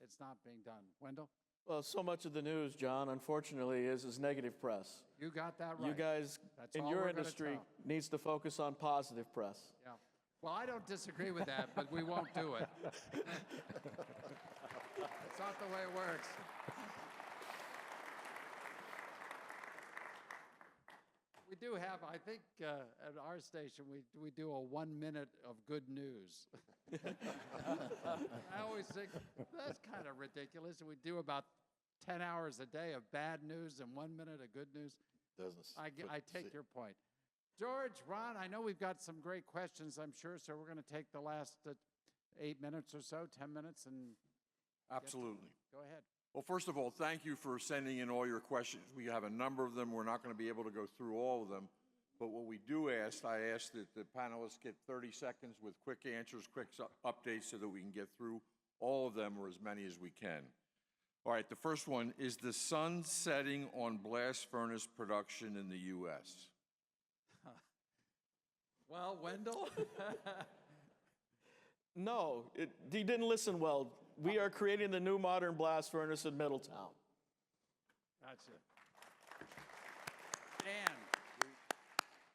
S5: It's not being done. Wendell?
S8: Well, so much of the news, John, unfortunately, is negative press.
S5: You got that right.
S8: You guys
S5: That's
S8: in
S5: all
S8: your
S5: we're gonna
S8: industry
S5: tell.
S8: needs to focus on positive press.
S5: Yeah. Well, I don't disagree with that, but we won't do it. It's not the way it works. We do have, I think, at our station, we do a 1 minute of good news. I always think, that's kind of ridiculous. We do about 10 hours a day of bad news and 1 minute of good news. I take your point. George, Ron, I know we've got some great questions, I'm sure, so we're going to take the last 8 minutes or so, 10 minutes, and
S3: Absolutely.
S5: go ahead.
S3: Well, first of all, thank you for sending in all your questions. We have a number of them. We're not going to be able to go through all of them. But what we do ask, I ask that the panelists get 30 seconds with quick answers, quick updates, so that we can get through all of them or as many as we can. All right, the first one, is the sun setting on blast furnace production in the U.S.?
S5: Well, Wendell?
S8: No, he didn't listen well. We are creating the new modern blast furnace in Middletown.
S5: Gotcha. Dan,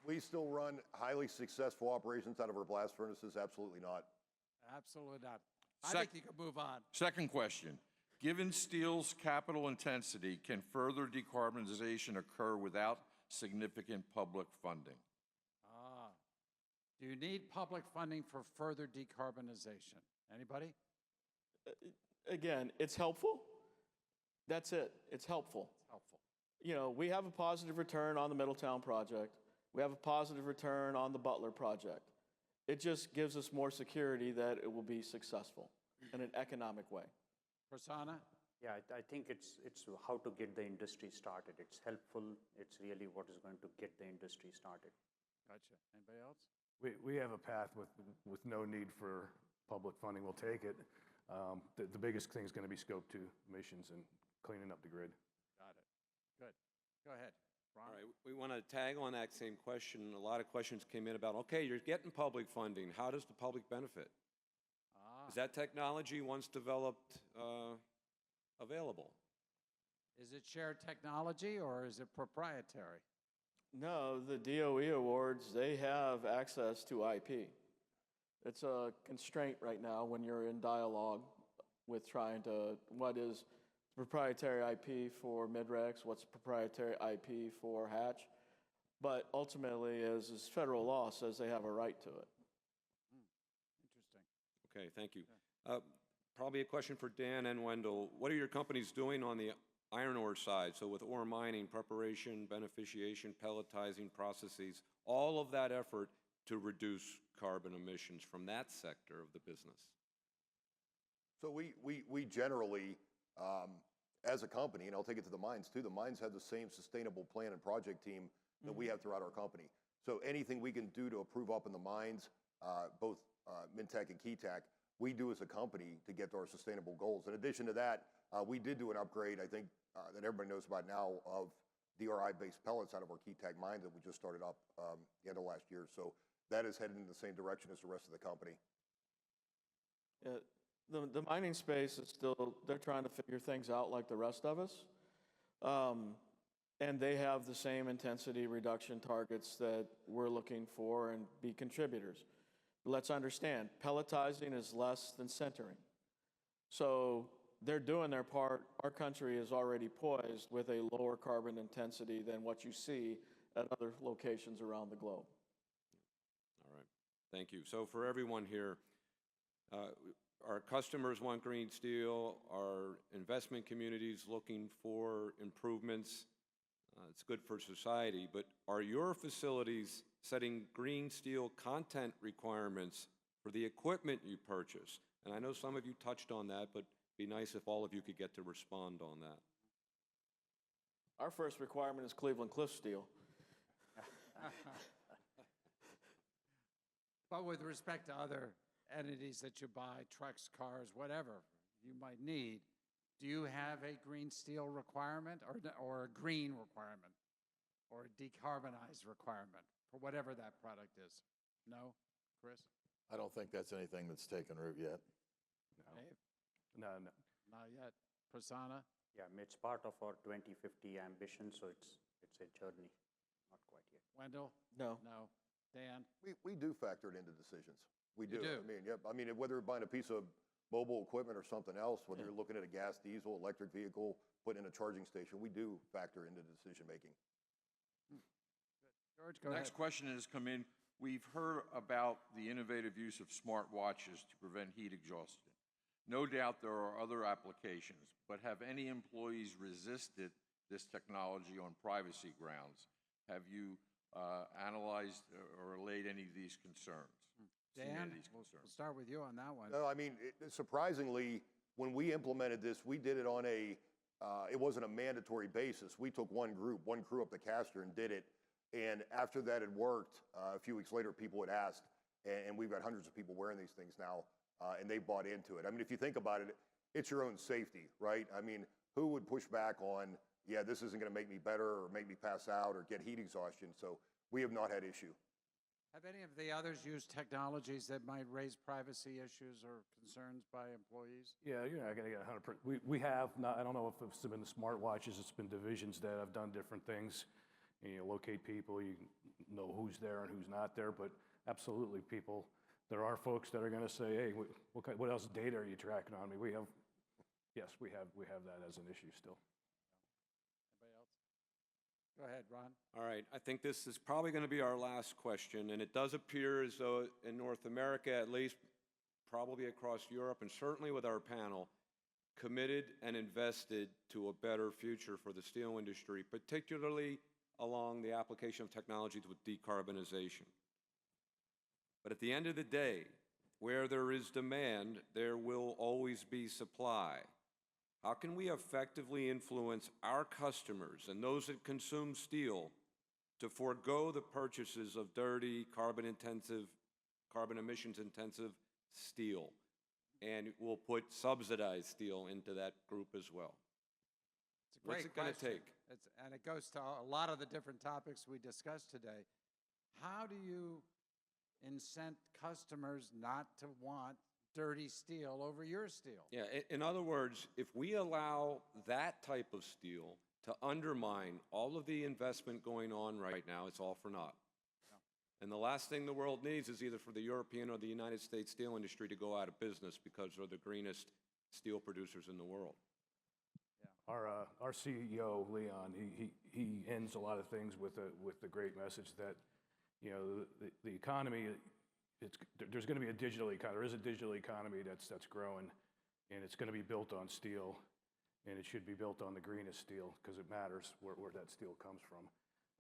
S7: We still run highly successful operations out of our blast furnaces? Absolutely not.
S5: absolutely not. I
S3: Sec-
S5: think you could move on.
S3: Second question. Given steel's capital intensity, can further decarbonization occur without significant public funding?
S5: Ah. Do you need public funding for further decarbonization? Anybody?
S8: Again, it's helpful. That's it. It's helpful.
S5: Helpful.
S8: You know, we have a positive return on the Middletown project. We have a positive return on the Butler project. It just gives us more security that it will be successful in an economic way.
S5: Prasanna?
S6: Yeah, I think it's how to get the industry started. It's helpful. It's really what is going to get the industry started.
S5: Gotcha. Anybody else?
S4: We have a path with no need for public funding. We'll take it. The biggest thing is going to be scope 2 emissions and cleaning up the grid.
S5: Got it. Good. Go ahead. Ron?
S2: All right, we want to tag on that same question. A lot of questions came in about, okay, you're getting public funding. How does the public benefit?
S5: Ah.
S2: Is that technology, once developed, available?
S5: Is it shared technology or is it proprietary?
S8: No, the DOE awards, they have access to IP. It's a constraint right now when you're in dialogue with trying to, what is proprietary IP for Midrex, what's proprietary IP for Hatch. But ultimately, as federal law says, they have a right to it.
S5: Interesting.
S2: Okay, thank you. Probably a question for Dan and Wendell. What are your companies doing on the iron ore side? So with ore mining, preparation, beneficiation, pelletizing processes, all of that effort to reduce carbon emissions from that sector of the business?
S7: So we generally, as a company, and I'll take it to the mines too, the mines have the same sustainable plan and project team that we have throughout our company. So anything we can do to improve up in the mines, both Mintech and Keytech, we do as a company to get to our sustainable goals. In addition to that, we did do an upgrade, I think, that everybody knows about now, of DRI-based pellets out of our Keytech mines that we just started up the end of last year. So that is headed in the same direction as the rest of the company.
S8: The mining space is still, they're trying to figure things out like the rest of us. And they have the same intensity reduction targets that we're looking for and be contributors. Let's understand, pelletizing is less than sintering. So they're doing their part. Our country is already poised with a lower carbon intensity than what you see at other locations around the globe.
S2: All right, thank you. So for everyone here, our customers want green steel, our investment communities looking for improvements. It's good for society, but are your facilities setting green steel content requirements for the equipment you purchase? And I know some of you touched on that, but it'd be nice if all of you could get to respond on that.
S8: Our first requirement is Cleveland Cliff Steel.
S5: But with respect to other entities that you buy, trucks, cars, whatever you might need, do you have a green steel requirement or a green requirement or a decarbonized requirement for whatever that product is? No? Chris?
S9: I don't think that's anything that's taken root yet.
S5: Dave?
S4: No.
S5: Not yet. Prasanna?
S6: Yeah, I mean, it's part of our 2050 ambition, so it's a journey, not quite yet.
S5: Wendell?
S8: No.
S5: No. Dan?
S7: We do factor it into decisions. We
S5: You
S7: do.
S5: do?
S7: I mean, yep. I mean, whether you're buying a piece of mobile equipment or something else, whether you're looking at a gas, diesel, electric vehicle, putting in a charging station, we do factor into decision making.
S5: George, go ahead.
S3: Next question has come in. We've heard about the innovative use of smart watches to prevent heat exhaustion. No doubt there are other applications, but have any employees resisted this technology on privacy grounds? Have you analyzed or relayed any of these concerns? Seen any
S5: Dan,
S3: of these
S5: we'll
S3: concerns?
S5: start with you on that one.
S7: No, I mean, surprisingly, when we implemented this, we did it on it wasn't a mandatory basis. We took one crew up the caster and did it. And after that had worked, a few weeks later, people had asked, and we've got hundreds of people wearing these things now, and they bought into it. I mean, if you think about it, it's your own safety, right? I mean, who would push back on, yeah, this isn't going to make me better or make me pass out or get heat exhaustion? So we have not had issue.
S5: Have any of the others used technologies that might raise privacy issues or concerns by employees?
S4: Yeah, you're not gonna get 100%. We have not, I don't know if it's been the smartwatches, it's been divisions that have done different things. You locate people, you know who's there and who's not there, but absolutely people, there are folks that are gonna say, hey, what else data are you tracking on me? Yes, we have that as an issue still.
S5: Anybody else? Go ahead, Ron.
S2: All right, I think this is probably going to be our last question, and it does appear as though in North America, at least, probably across Europe, and certainly with our panel, committed and invested to a better future for the steel industry, particularly along the application of technologies with decarbonization. But at the end of the day, where there is demand, there will always be supply. How can we effectively influence our customers and those that consume steel to forego the purchases of dirty, carbon emissions intensive steel? And we'll put subsidized steel into that group as well.
S5: It's a great
S2: What's it going to
S5: question.
S2: take?
S5: And it goes to a lot of the different topics we discussed today. How do you incent customers not to want dirty steel over your steel?
S2: Yeah, in other words, if we allow that type of steel to undermine all of the investment going on right now, it's all for naught. And the last thing the world needs is either for the European or the United States steel industry to go out of business because they're the greenest steel producers in the world.
S4: Our CEO, Leon, he ends a lot of things with the great message that, you know, the economy, there's going to be a digital economy. There is a digital economy that's growing, and it's going to be built on steel, and it should be built on the greenest steel because it matters where that steel comes from.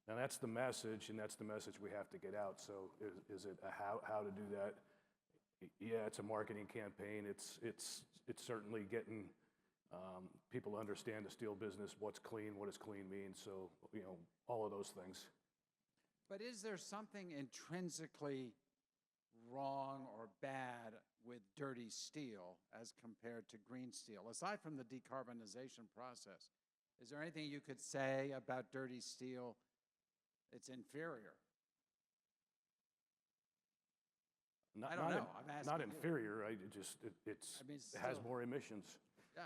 S4: Now that's the message, and that's the message we have to get out. So is it how to do that? Yeah, it's a marketing campaign. It's certainly getting people to understand the steel business, what's clean, what does clean mean. So, you know, all of those things.
S5: But is there something intrinsically wrong or bad with dirty steel as compared to green steel? Aside from the decarbonization process, is there anything you could say about dirty steel it's inferior? I don't know. I'm asking
S4: Not
S5: you.
S4: inferior. It has more emissions.
S5: Yeah.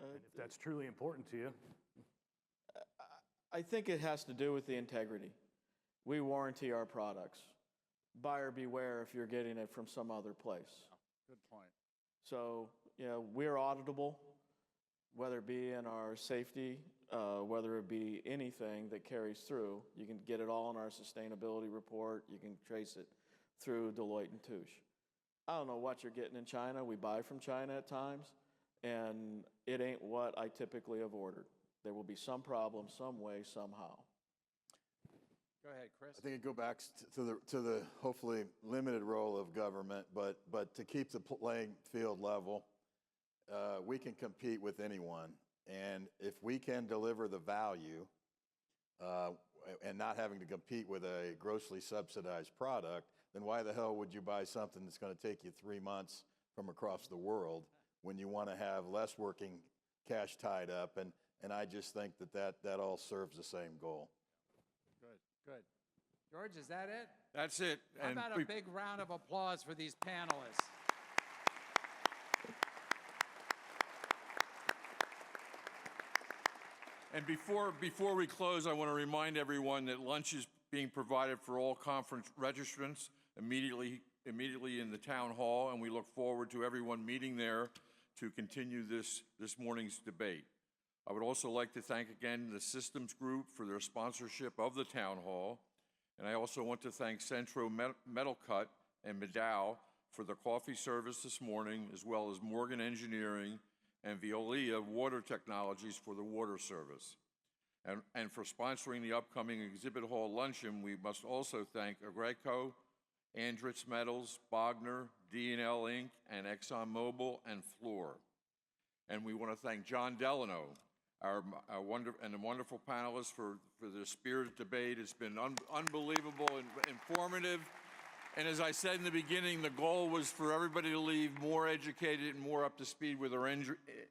S4: And if that's truly important to you,
S8: I think it has to do with the integrity. We warranty our products. Buyer beware if you're getting it from some other place.
S5: Good point.
S8: So, you know, we're auditable, whether it be in our safety, whether it be anything that carries through. You can get it all in our sustainability report. You can trace it through Deloitte and Touche. I don't know what you're getting in China. We buy from China at times, and it ain't what I typically have ordered. There will be some problem, some way, somehow.
S5: Go ahead, Chris.
S9: I think it goes back to the hopefully limited role of government, but to keep the playing field level, we can compete with anyone. And if we can deliver the value and not having to compete with a grossly subsidized product, then why the hell would you buy something that's going to take you 3 months from across the world when you want to have less working cash tied up? And I just think that all serves the same goal.
S5: Good. George, is that it?
S3: That's it.
S5: How about a big round of applause for these panelists?
S3: And before we close, I want to remind everyone that lunch is being provided for all conference registrants immediately in the town hall, and we look forward to everyone meeting there to continue this morning's debate. I would also like to thank again the Systems Group for their sponsorship of the town hall, and I also want to thank Centro Metal Cut and Medow for the coffee service this morning, as well as Morgan Engineering and Veolia Water Technologies for the water service. And for sponsoring the upcoming exhibit hall luncheon, we must also thank Agreco, Andritz Metals, Bogner, D&L Inc., and ExxonMobil and Fluor. And we want to thank John Delano, our wonderful panelists for the spirited debate. It's been unbelievable and informative. And as I said in the beginning, the goal was for everybody to leave more educated and more up to speed with our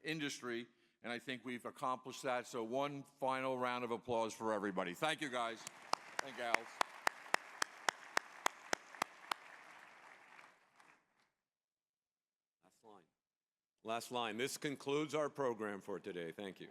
S3: industry. And I think we've accomplished that. So one final round of applause for everybody. Thank you, guys and gals.
S2: Last line. This concludes our program for today. Thank you.